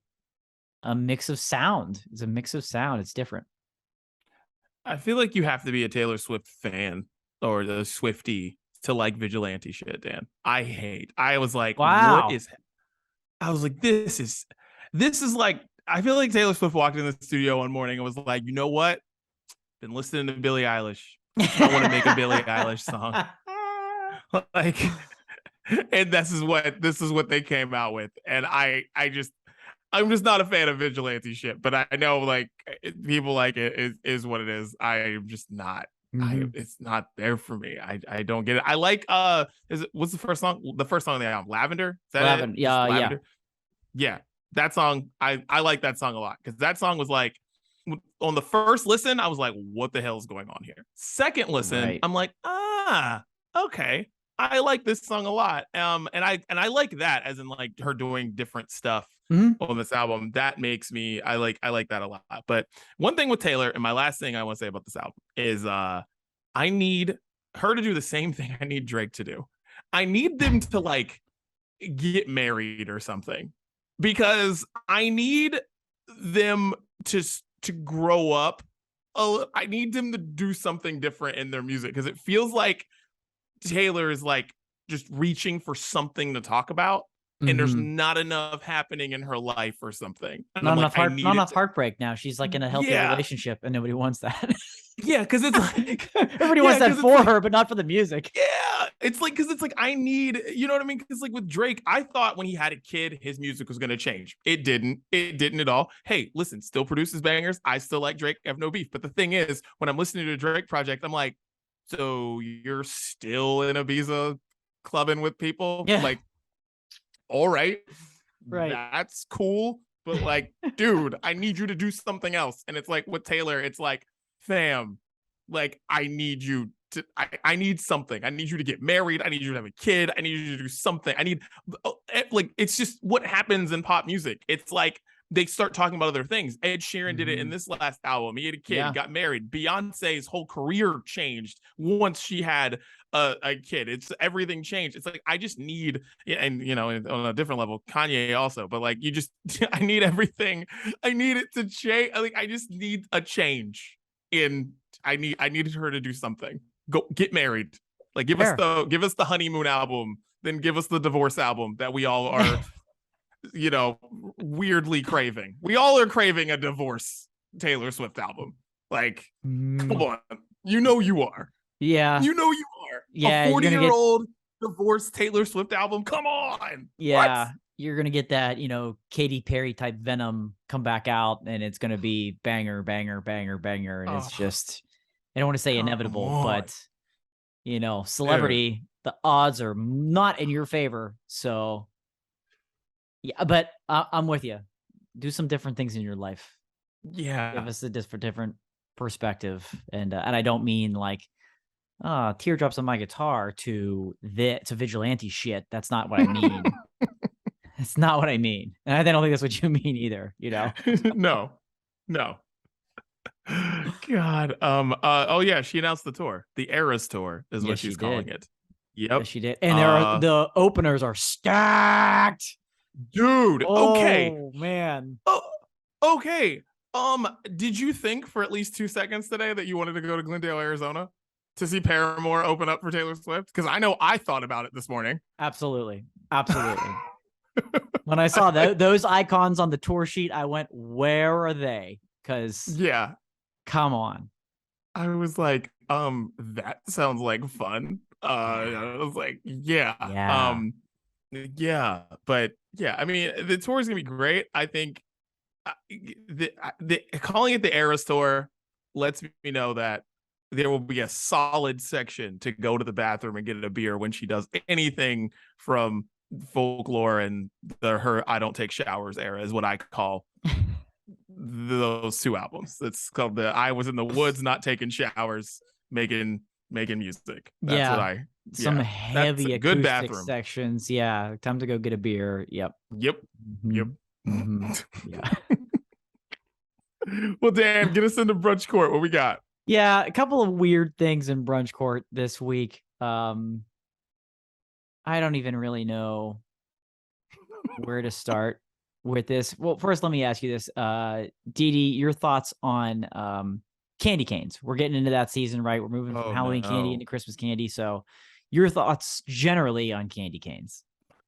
a mix of sound. It's a mix of sound. It's different. I feel like you have to be a Taylor Swift fan or the Swiftie to like Vigilante Shit, Dan. I was like, wow. This is like, I feel like Taylor Swift walked in the studio one morning and was like, you know what? Been listening to Billie Eilish. I want to make a Billie Eilish song. And this is what they came out with. And I'm just not a fan of Vigilante Shit, but I know people like it is what it is. I am just not. It's not there for me. I don't get it. I like what's the first song? The first song on the album, Lavender. Is that Lavender? It? Lavender? Yeah. That song, I like that song a lot, because that song was on the first listen, I was like, what the hell is going on here? Second listen, right. I'm like, okay. I like this song a lot. And I like that, as in her doing different stuff on this album. That makes me, I like that a lot. But one thing with Taylor, and my last thing I want to say about this album is I need her to do the same thing I need Drake to do. I need them to get married or something, because I need them to grow up. I need them to do something different in their music, because it feels like Taylor is just reaching for something to talk about, and there's not enough happening in her life or something. And not enough heartbreak now. She's in a healthy relationship, and nobody wants that. Yeah, because it's everybody wants that for her, but not for the music. Yeah, it's because I need, you know what I mean? Because with Drake, I thought when he had a kid, his music was going to change. It didn't at all. Hey, listen, still produces bangers. I still like Drake. I have no beef. But the thing is, when I'm listening to the Drake project, I'm like, so you're still in Ibiza clubbing with people? Yeah. All right. Right. That's cool. But dude, I need you to do something else. And it's with Taylor, it's fam, I need you to, I need something. I need you to get married. I need you to have a kid. I need you to do something. I need, it's just what happens in pop music. It's they start talking about other things. Ed Sheeran did it in this last album. He had a kid, he got married. Beyonce's whole career changed once she had a kid. It's everything changed. It's like, I just need, and on a different level, Kanye also, but like, I need everything. I need it to change. Like, I just need a change I needed her to do something. Go get married. Like, give us the honeymoon album, then give us the divorce album that we all are weirdly craving. We all are craving a divorce Taylor Swift album. Like, come on. You are. Yeah. You are. Yeah. A 40-year-old divorced Taylor Swift album. Come on. Yeah. What? You're going to get that, Katy Perry type Venom come back out, and it's going to be banger, banger, banger, banger. And it's just, I don't want to say inevitable, but, celebrity, the odds are not in your favor. So, yeah, but I'm with you. Do some different things in your life. Yeah. Give us a different perspective. And I don't mean like, teardrops on my guitar to vigilante shit. That's not what I mean. That's not what I mean. And I don't think that's what you mean either, No. God. Oh yeah, she announced the tour. The Eras tour is what she's calling it. Yep. Yes, she did. And the openers are stacked. Dude, okay. Oh man. Oh, okay. Did you think for at least 2 seconds today that you wanted to go to Glendale, Arizona to see Paramore open up for Taylor Swift? Because I know I thought about it this morning. Absolutely. When I saw those icons on the tour sheet, I went, where are they? Because come on. I was like, that sounds like fun. I was like, yeah. But yeah, I mean, the tour is gonna be great. I think the calling it the Eras tour lets me know that there will be a solid section to go to the bathroom and get a beer when she does anything from Folklore and her I Don't Take Showers era is what I call those two albums. It's called the I Was in the Woods Not Taking Showers making music. That's what I some heavy acoustic good bathroom sections. Yeah, time to go get a beer. Yep. Mm-hmm. Yeah. Well, Dan, get us into Brunch Court. What we got? Yeah, a couple of weird things in Brunch Court this week. I don't even really know where to start with this. Well, first, let me ask you this. Dee Dee, your thoughts on candy canes. We're getting into that season, right? We're moving from Halloween candy into Christmas candy. So your thoughts generally on candy canes?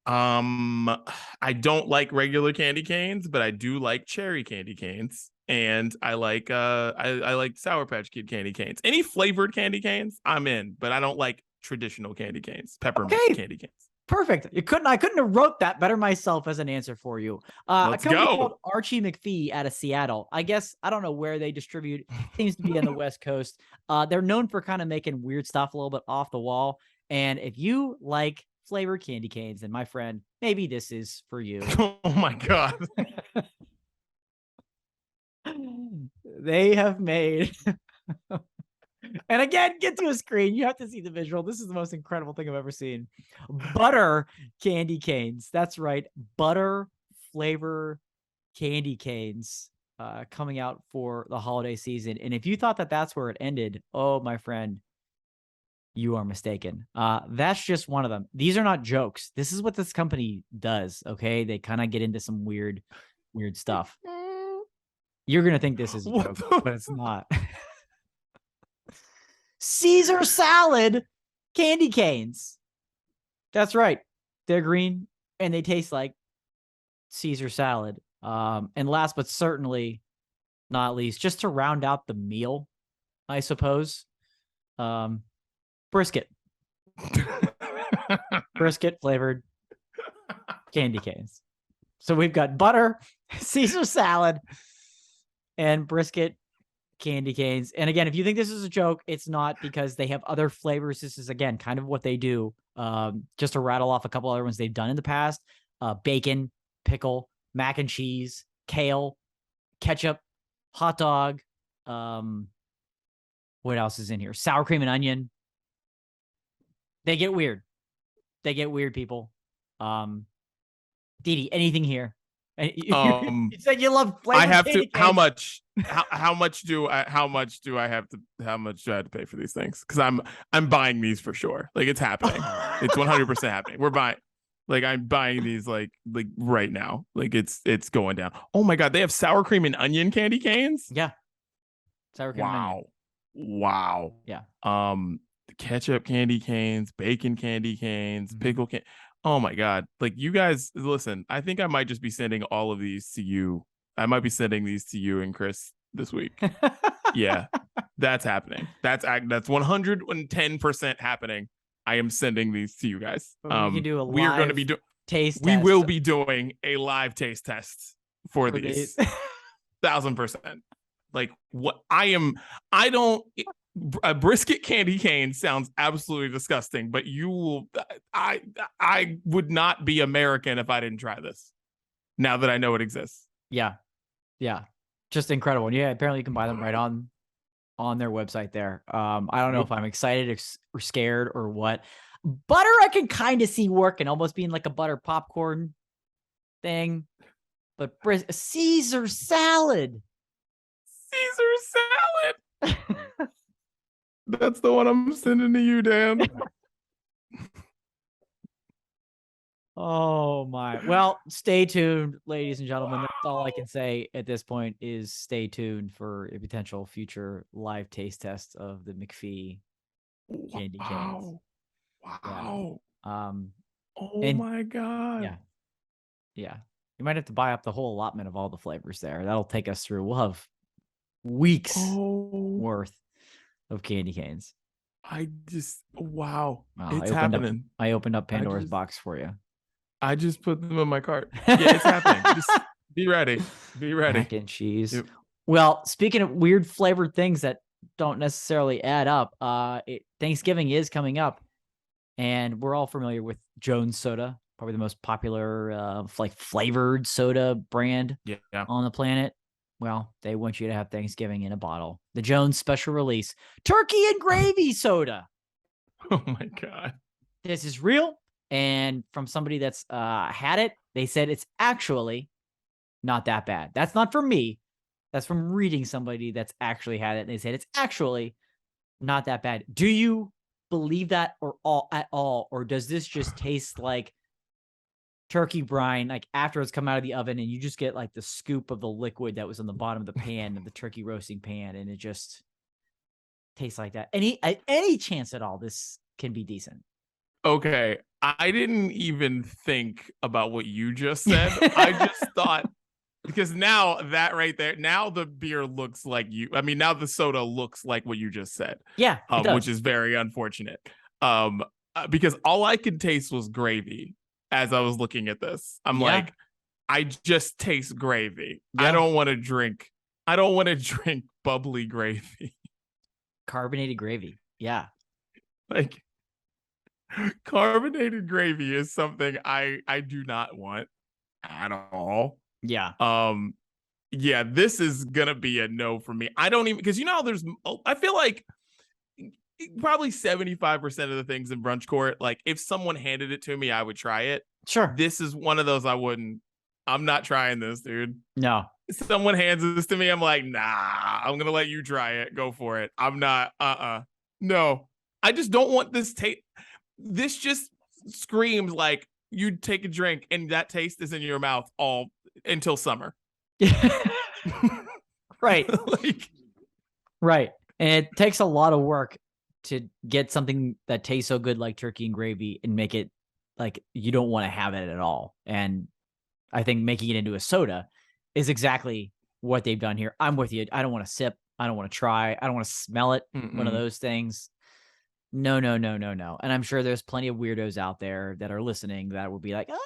I don't like regular candy canes, but I do like cherry candy canes. And I like I like Sour Patch Kid candy canes. Any flavored candy canes, I'm in, but I don't like traditional candy canes, peppermint candy canes. Perfect. I couldn't have wrote that better myself as an answer for you. Let's a company go. called Archie McPhee out of Seattle. I guess, I don't know where they distribute. Seems to be on the West Coast. They're known for kind of making weird stuff a little bit off the wall. And if you like flavored candy canes, then my friend, maybe this is for you. Oh my God. They have made... And again, get to a screen. You have to see the visual. This is the most incredible thing I've ever seen. Butter candy canes. That's right. Butter flavor candy canes coming out for the holiday season. And if you thought that that's where it ended, oh, my friend, you are mistaken. That's just one of them. These are not jokes. This is what this company does. Okay. They kind of get into some weird stuff. You're going to think this is a joke, but it's not. Caesar salad candy canes. That's right. They're green and they taste like Caesar salad. And last but certainly not least, just to round out the meal, I suppose, brisket. Brisket flavored candy canes. So we've got butter, Caesar salad, and brisket candy canes. And again, if you think this is a joke, it's not, because they have other flavors. This is, again, kind of what they do. Just to rattle off a couple other ones they've done in the past: bacon, pickle, mac and cheese, kale, ketchup, hot dog. What else is in here? Sour cream and onion. They get weird. They get weird, people. Dee Dee, anything here? And Um, you said you love I flavored have to. candy How canes. much? How much do I? How much do I have to? How much do I have to pay for these things? Because I'm buying these for sure. Like it's happening. It's 100% happening. We're buying. Like I'm buying these like right now. Like it's going down. Oh my god, they have sour cream and onion candy canes. Yeah. Sour cream and onion. Wow. Yeah. Ketchup candy canes, bacon candy canes, Mhm. pickle can. Oh my god. Like you guys listen, I think I might just be sending all of these to you. I might be sending these to you and Chris this week. Yeah. That's happening. That's 110% happening. I am sending these to you guys. We can do a We are going to live be doing taste we test will be doing a live taste test for for these. these. 1000%. Like what I don't a brisket candy cane sounds absolutely disgusting, but you will I would not be American if I didn't try this. Now that I know it exists. Yeah. Yeah. Just incredible. Yeah, apparently you can buy them right on their website there. I don't know if I'm excited or scared or what. Butter I can kind of see working, almost being like a butter popcorn thing. But Caesar salad. Caesar salad. That's the one I'm sending to you, Dan. Oh my. Well, stay tuned, ladies and gentlemen. That's all I can say at this point is stay tuned for a potential future live taste test of the McPhee candy canes. Wow. Yeah. Oh and my god. Yeah. Yeah. You might have to buy up the whole allotment of all the flavors there. That'll take us through. We'll have weeks worth of candy canes. Wow. It's I happening. I opened up Pandora's box for you. I just put them in my cart. Yeah, it's happening. Just be ready. Be ready. Mac and cheese. Yep. Well, speaking of weird flavored things that don't necessarily add up, Thanksgiving is coming up, and we're all familiar with Jones Soda, probably the most popular like flavored soda brand on the planet. Well, they want you to have Thanksgiving in a bottle. The Jones special release, turkey and gravy soda. Oh my god. This is real. And from somebody that's had it, they said it's actually not that bad. That's not from me. That's from reading somebody that's actually had it. And they said it's actually not that bad. Do you believe that at all? Or does this just taste like turkey brine, like after it's come out of the oven and you just get like the scoop of the liquid that was on the bottom of the pan of the turkey roasting pan, and it just tastes like that? Any chance at all this can be decent? Okay, I didn't even think about what you just said. I just thought, because now that right there, now the beer looks like you. I mean, now the soda looks like what you just said. Yeah, which is very unfortunate. Because all I could taste was gravy as I was looking at this. I'm like, I just taste gravy. Yeah. I don't want to drink bubbly gravy. Carbonated gravy. Yeah. Like carbonated gravy is something I do not want at all. Yeah. Yeah, this is gonna be a no for me. I don't even, because I feel like probably 75% of the things in Brunch Court, like if someone handed it to me, I would try it. Sure. This is one of those I wouldn't. I'm not trying this, dude. No. If someone hands this to me, I'm like, nah, I'm gonna let you try it. Go for it. I'm not, no. I just don't want this taste. This just screams like you take a drink and that taste is in your mouth all until summer. Right. Like, right. And it takes a lot of work to get something that tastes so good like turkey and gravy and make it like you don't want to have it at all. And I think making it into a soda is exactly what they've done here. I'm with you. I don't want to sip. I don't want to try. I don't want to smell it. One of those things. No. And I'm sure there's plenty of weirdos out there that are listening that will be like, oh,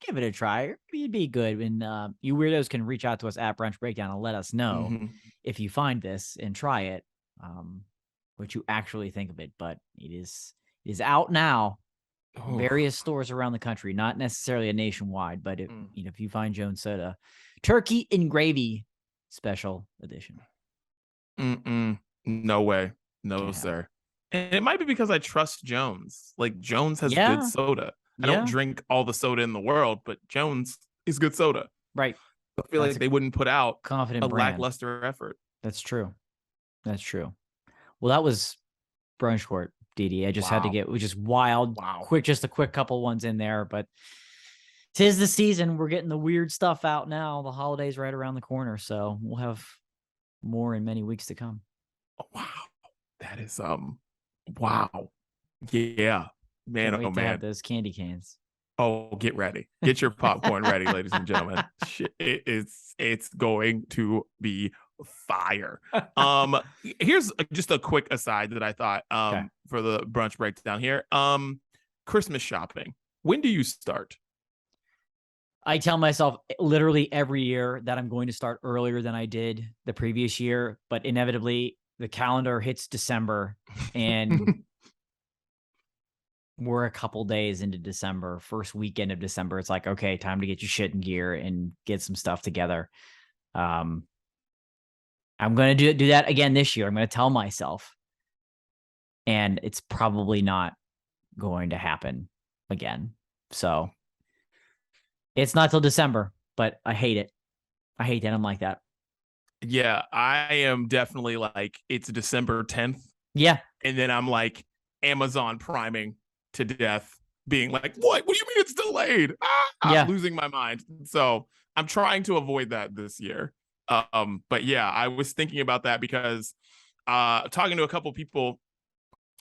give it a try. It'd be good. And you weirdos can reach out to us at Brunch Breakdown and let us know if you find this and try it, what you actually think of it. But it is out now. Various stores around the country, not necessarily a nationwide, but if you find Jones Soda, turkey and gravy special edition. No way. No, sir. And it might be because I trust Jones. Like Jones has good soda. I don't drink all the soda in the world, but Jones is good soda. Right. I feel That's like a they wouldn't put out confident a brand. lackluster effort. That's true. That's true. Well, that was Brunch Court, DD. I just had to Wow. get, which is wild. Wow. Just a quick couple ones in there, but 'tis the season. We're getting the weird stuff out now. The holidays right around the corner, so we'll have more in many weeks to come. Oh, wow. That is wow. Yeah. Man, Can't wait oh to have man. those candy cans. Oh, get ready. Get your popcorn ready, ladies and gentlemen. Shit, it's going to be fire. Here's just a quick aside that I thought Okay. for the brunch breakdown here. Christmas shopping. When do you start? I tell myself literally every year that I'm going to start earlier than I did the previous year, but inevitably the calendar hits December and we're a couple days into December, first weekend of December. It's like, okay, time to get your shit in gear and get some stuff together. I'm going to do that again this year. I'm going to tell myself, and it's probably not going to happen again. So it's not till December, but I hate it. I hate that I'm like that. Yeah, I am definitely like, it's December 10th. Yeah. And then I'm like Amazon priming to death, being like, what do you mean it's delayed? Yeah. I'm losing my mind. So I'm trying to avoid that this year. But yeah, I was thinking about that because talking to a couple people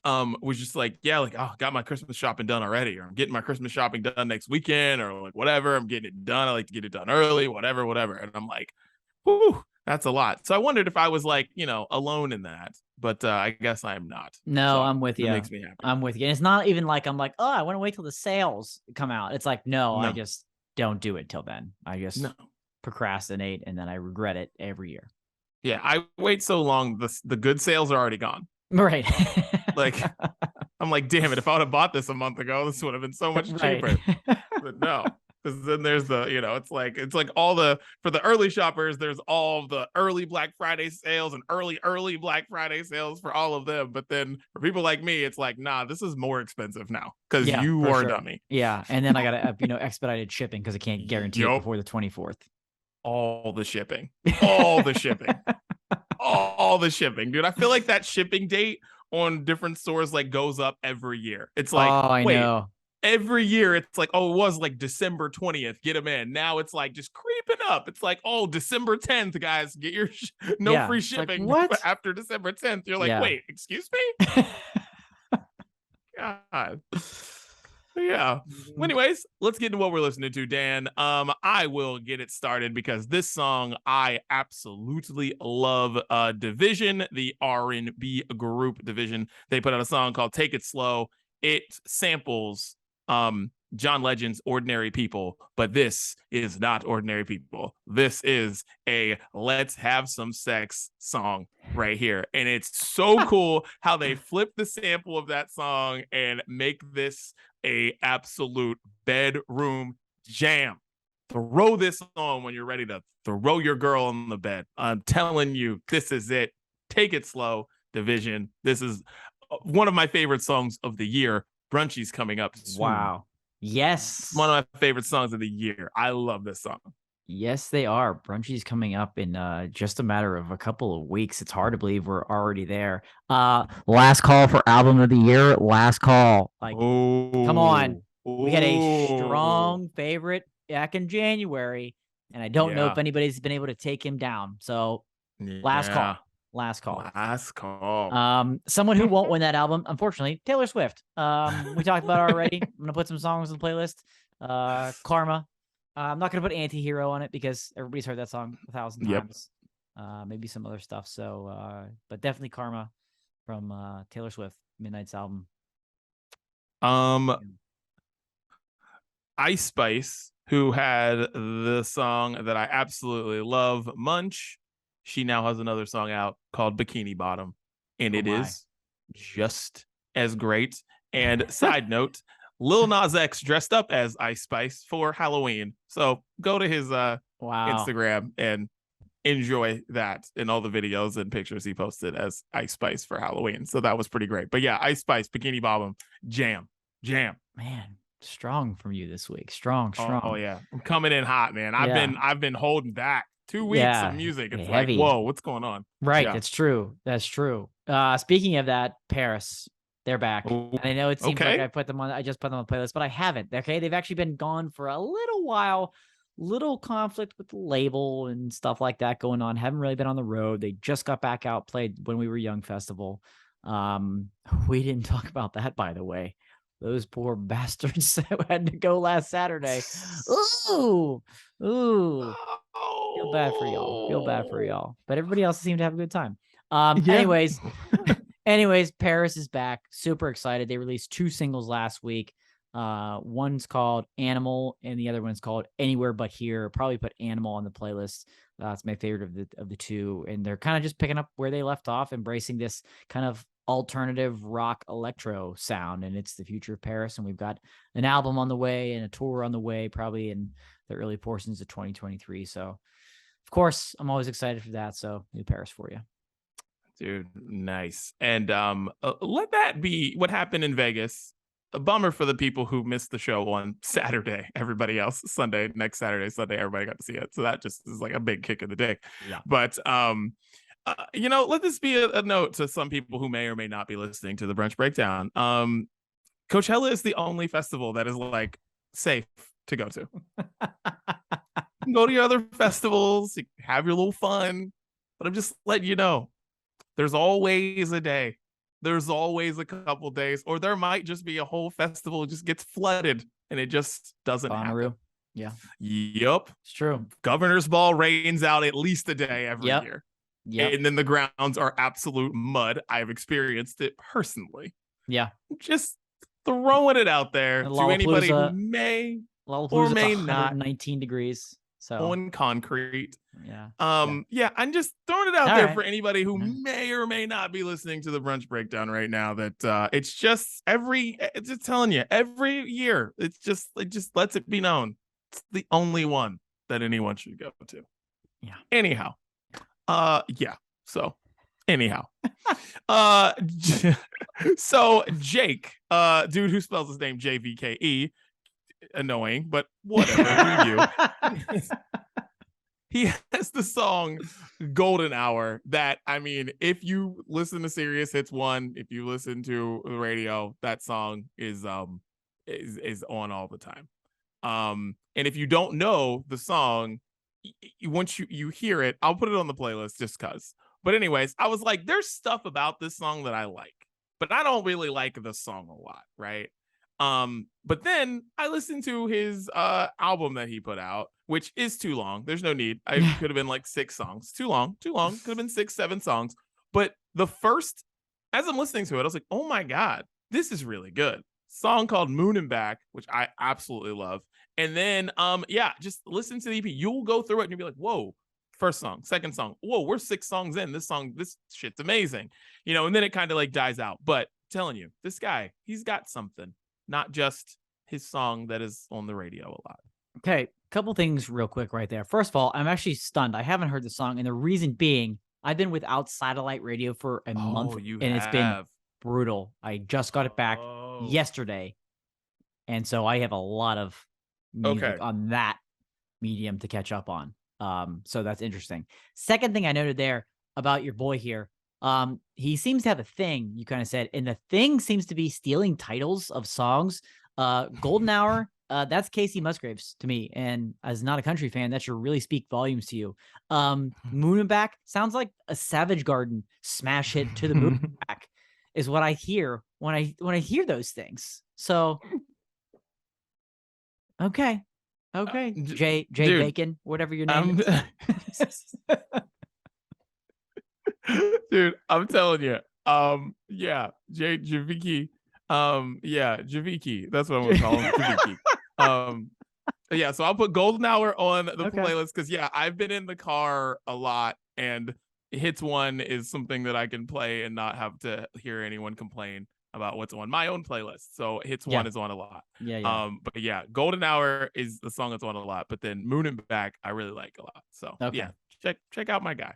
was just like, yeah, like, oh, got my Christmas shopping done already, or I'm getting my Christmas shopping done next weekend, or like whatever, I'm getting it done. I like to get it done early, whatever. And I'm like, whew, that's a lot. So I wondered if I was like, alone in that, but I guess I am not. No, So I'm with you. It makes me happy. I'm with you. And it's not even like I'm like, oh, I want to wait till the sales come out. It's like, no, I just don't do it till then. I just procrastinate and then I regret it every year. Yeah, I wait so long. The good sales are already gone. Right. Like, I'm like, damn it, if I would have bought this a month ago, this would have been so much cheaper. But no, because then there's the, it's like all for the early shoppers, there's all the early Black Friday sales and early Black Friday sales for all of them. But then for people like me, it's like, nah, this is more expensive now because you are a dummy. Yeah. And then I got to, expedited shipping because I can't guarantee it before the 24th. All the shipping, all the shipping. All the shipping, dude. I feel like that shipping date on different stores like goes up every year. It's like, I know. Every year it's like, oh, it was like December 20th, get them in. Now it's like just creeping up. It's like, oh, December 10th, guys, get your free shipping. Like, what? After December 10th. You're like, wait, excuse me? God. Yeah. Well, anyways, let's get into what we're listening to, Dan. I will get it started because this song I absolutely love. Division, the R&B group Division, they put out a song called Take It Slow. It samples John Legend's Ordinary People, but this is not Ordinary People. This is a let's have some sex song right here. And it's so cool how they flip the sample of that song and make this a absolute bedroom jam. Throw this on when you're ready to throw your girl on the bed. I'm telling you, this is it. Take It Slow, Division. This is one of my favorite songs of the year. Brunchy's coming up soon. Wow. Yes. It's one of my favorite songs of the year. I love this song. Yes, they are. Brunchy's coming up in just a matter of a couple of weeks. It's hard to believe we're already there. Last call for album of the year. Last call. Like, come on. We had a strong favorite back in January, and I don't know if anybody's been able to take him down. So, last call. Last call. Last call. Someone who won't win that album, unfortunately, Taylor Swift. We talked about it already. I'm gonna put some songs on the playlist. Karma. I'm not gonna put Anti-Hero on it because everybody's heard that song 1,000 times. Maybe some other stuff. So, but definitely Karma from Taylor Swift, Midnight's album. Ice Spice, who had the song that I absolutely love, Munch. She now has another song out called Bikini Bottom, and it is just as great. And side note, Lil Nas X dressed up as Ice Spice for Halloween. So go to his Instagram and enjoy that and all the videos and pictures he posted as Ice Spice for Halloween. So that was pretty great. But yeah, Ice Spice, Bikini Bottom, jam. Man, Strong from you this week. Strong. Oh yeah, I'm coming in hot, man. I've been holding back 2 weeks of music. It's like, heavy. whoa, what's going on? Right. Yeah. That's true. That's true. Speaking of that, Paris, they're back. Ooh, And I know it seems like okay. I just put them on the playlist, but I haven't. Okay. They've actually been gone for a little while, little conflict with the label and stuff like that going on. Haven't really been on the road. They just got back out, played When We Were Young festival. We didn't talk about that, by the way. Those poor bastards that had to go last Saturday. Ooh. Feel bad for y'all. Feel bad for y'all. But everybody else seemed to have a good time. Yeah. Anyways, Paris is back. Super excited. They released 2 singles last week. One's called Animal and the other one's called Anywhere But Here. Probably put Animal on the playlist. It's my favorite of the 2. And they're kind of just picking up where they left off, embracing this kind of alternative rock electro sound. And it's the future of Paris. And we've got an album on the way and a tour on the way, probably in the early portions of 2023. So of course, I'm always excited for that. So new Paris for you. Dude, nice. And let that be what happened in Vegas. A bummer for the people who missed the show on Saturday. Everybody else Sunday, next Saturday, Sunday, everybody got to see it. So that just is like a big kick of the dick. Yeah. But let this be a note to some people who may or may not be listening to the Brunch Breakdown. Coachella is the only festival that is like safe to go to. You can go to your other festivals, you can have your little fun, but I'm just letting you know, there's always a day. There's always a couple days, or there might just be a whole festival just gets flooded and it just doesn't happen. Yeah. Yep. It's true. Governor's Ball rains out at least a day every year. Yeah. And then the grounds are absolute mud. I've experienced it personally. Yeah. Just throwing it out there to anybody who may or may not. 119 degrees. So on concrete. Yeah. I'm just throwing it out there for anybody who Mm-hmm. may or may not be listening to the Brunch Breakdown right now, that it's just telling you every year. It just lets it be known. It's the only one that anyone should go to. Yeah. Anyhow. So anyhow. So Jake, dude who spells his name JVKE, annoying, but whatever. Do you. He has the song Golden Hour that, I mean, if you listen to Sirius Hits 1, if you listen to the radio, that song is on all the time. And if you don't know the song, once you hear it, I'll put it on the playlist just cuz. But anyways, I was like, there's stuff about this song that I like, but I don't really like the song a lot, right? But then I listened to his album that he put out, which is too long. There's no need. I could have been like 6 songs. Too long. Could have been 6, 7 songs. But the first, as I'm listening to it, I was like, oh my God, this is really good. Song called Moon and Back, which I absolutely love. And then just listen to the EP. You'll go through it and you'll be like, whoa, first song, second song. Whoa, we're 6 songs in. This shit's amazing. And then it kind of like dies out. But I'm telling you, this guy, he's got something. Not just his song that is on the radio a lot. Okay, couple things real quick right there. First of all, I'm actually stunned. I haven't heard the song, and the reason being, I've been without satellite radio for a month, and it's been brutal. I just got it back yesterday, and so I have a lot of music on that medium to catch up on. So that's interesting. Second thing I noted there about your boy here, he seems to have a thing, you kind of said, and the thing seems to be stealing titles of songs. Golden Hour, that's Casey Musgraves to me, and as not a country fan, that should really speak volumes to you. Moon and Back sounds like a Savage Garden smash hit to the moon and back is what I hear when I hear those things. So okay. Jay dude, Bacon, whatever your name is. Dude, I'm telling you. Jay Javiki. Javiki. That's what I'm gonna call him. Javiki. So I'll put Golden Hour on the playlist because I've been in the car a lot, and Hits 1 is something that I can play and not have to hear anyone complain about what's on my own playlist. So Hits 1 is on a lot. But Golden Hour is the song that's on a lot. But then Moon and Back I really like a lot. So check out my guy.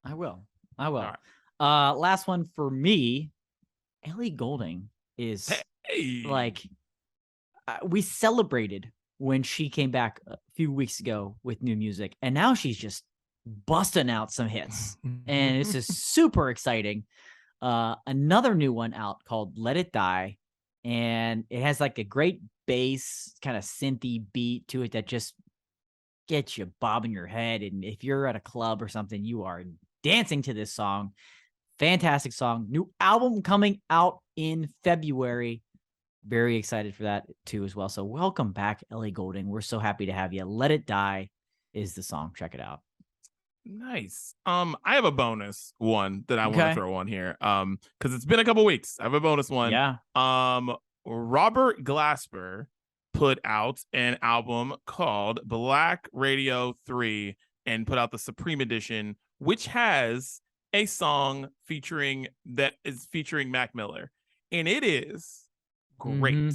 I will. All right. Last one for me. Ellie Goulding is like, we celebrated when she came back a few weeks ago with new music, and now she's just busting out some hits, and it's just super exciting. Another new one out called Let It Die, and it has like a great bass kind of synthy beat to it that just gets you bobbing your head. And if you're at a club or something, you are dancing to this song. Fantastic song. New album coming out in February. Very excited for that too as well. So welcome back, Ellie Goulding. We're so happy to have you. Let It Die is the song. Check it out. Nice. I have a bonus one that I want to Okay. throw on here. Because it's been a couple weeks. I have a bonus one. Yeah. Robert Glasper put out an album called Black Radio 3 and put out the Supreme Edition, which has a song featuring Mac Miller. And it is great. Mm-hmm.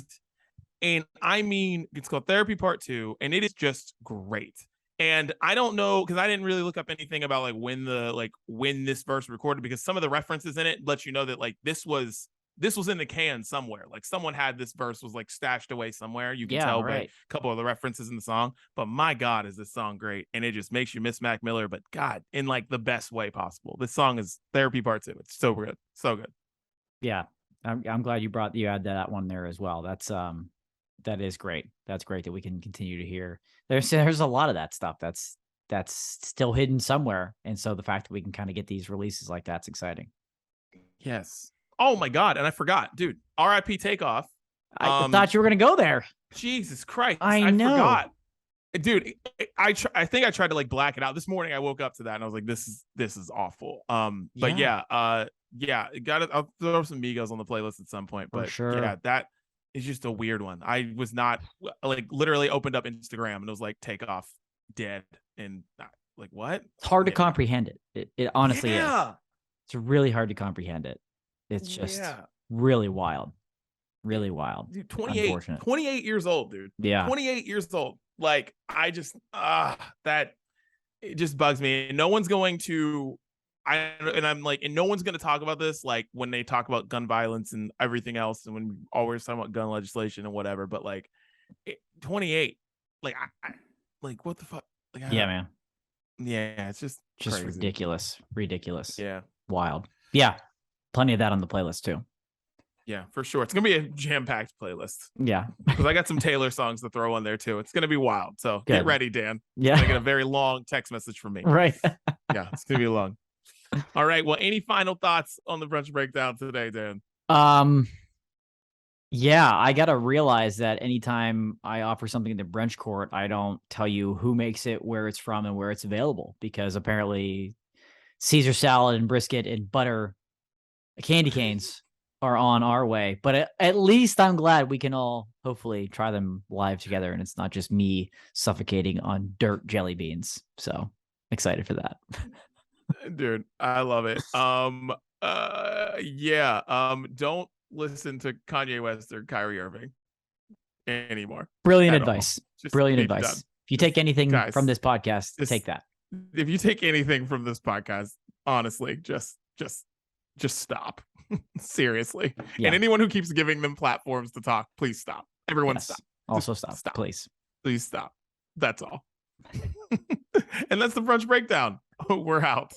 And I mean, it's called Therapy Part 2, and it is just great. And I don't know, because I didn't really look up anything about like when this verse recorded, because some of the references in it let you know that like this was in the can somewhere. Like someone had this verse was like stashed away somewhere. You can tell by a couple of the references in the song. But my God, is this song great. And it just makes you miss Mac Miller, but God, in like the best way possible. This song is Therapy Part 2. It's so good. So good. Yeah. I'm glad you add that one there as well. That is great. That's great that we can continue to hear. There's a lot of that stuff that's still hidden somewhere. And so the fact that we can kind of get these releases like that's exciting. Yes. Oh my God. And I forgot, dude, RIP Takeoff. I thought you were going to go there. Jesus Christ. I know. Forgot. Dude, I think I tried to like black it out. This morning I woke up to that and I was like, this is awful. But I'll throw some Migos on the playlist at some point. But sure. Yeah, that is just a weird one. I was not like literally opened up Instagram and it was like Takeoff dead and like what? It's hard to comprehend it. It honestly is. It's really hard to comprehend it. It's just really wild. Really wild. Dude, 28 years old, dude. Yeah. 28 years old. Like I just that it just bugs me. And no one's going to no one's going to talk about this like when they talk about gun violence and everything else and when we always talk about gun legislation and whatever, but like 28, like I like what the fuck? Like, man. Yeah, it's just crazy. ridiculous. Yeah. Wild. Yeah. Plenty of that on the playlist too. Yeah, for sure. It's going to be a jam-packed playlist. Yeah. Because I got some Taylor songs to throw on there too. It's going to be wild. So Get ready, Dan. Yeah. I get a very long text message from me. Right. Yeah, it's going to be long. All right. Well, any final thoughts on the brunch breakdown today, Dan? Yeah, I got to realize that anytime I offer something in the brunch court, I don't tell you who makes it, where it's from, and where it's available, because apparently Caesar salad and brisket and butter candy canes are on our way. But at least I'm glad we can all hopefully try them live together, and it's not just me suffocating on dirt jelly beans. So excited for that. Dude, I love it. Don't listen to Kanye West or Kyrie Irving anymore. Brilliant advice. Brilliant advice. If you take anything from this podcast, take that. If you take anything from this podcast, honestly, just stop. Seriously. Yeah. And anyone who keeps giving them platforms to talk, please stop. Everyone stop. Also stop. Please. Please stop. That's all. And that's the brunch breakdown. We're out.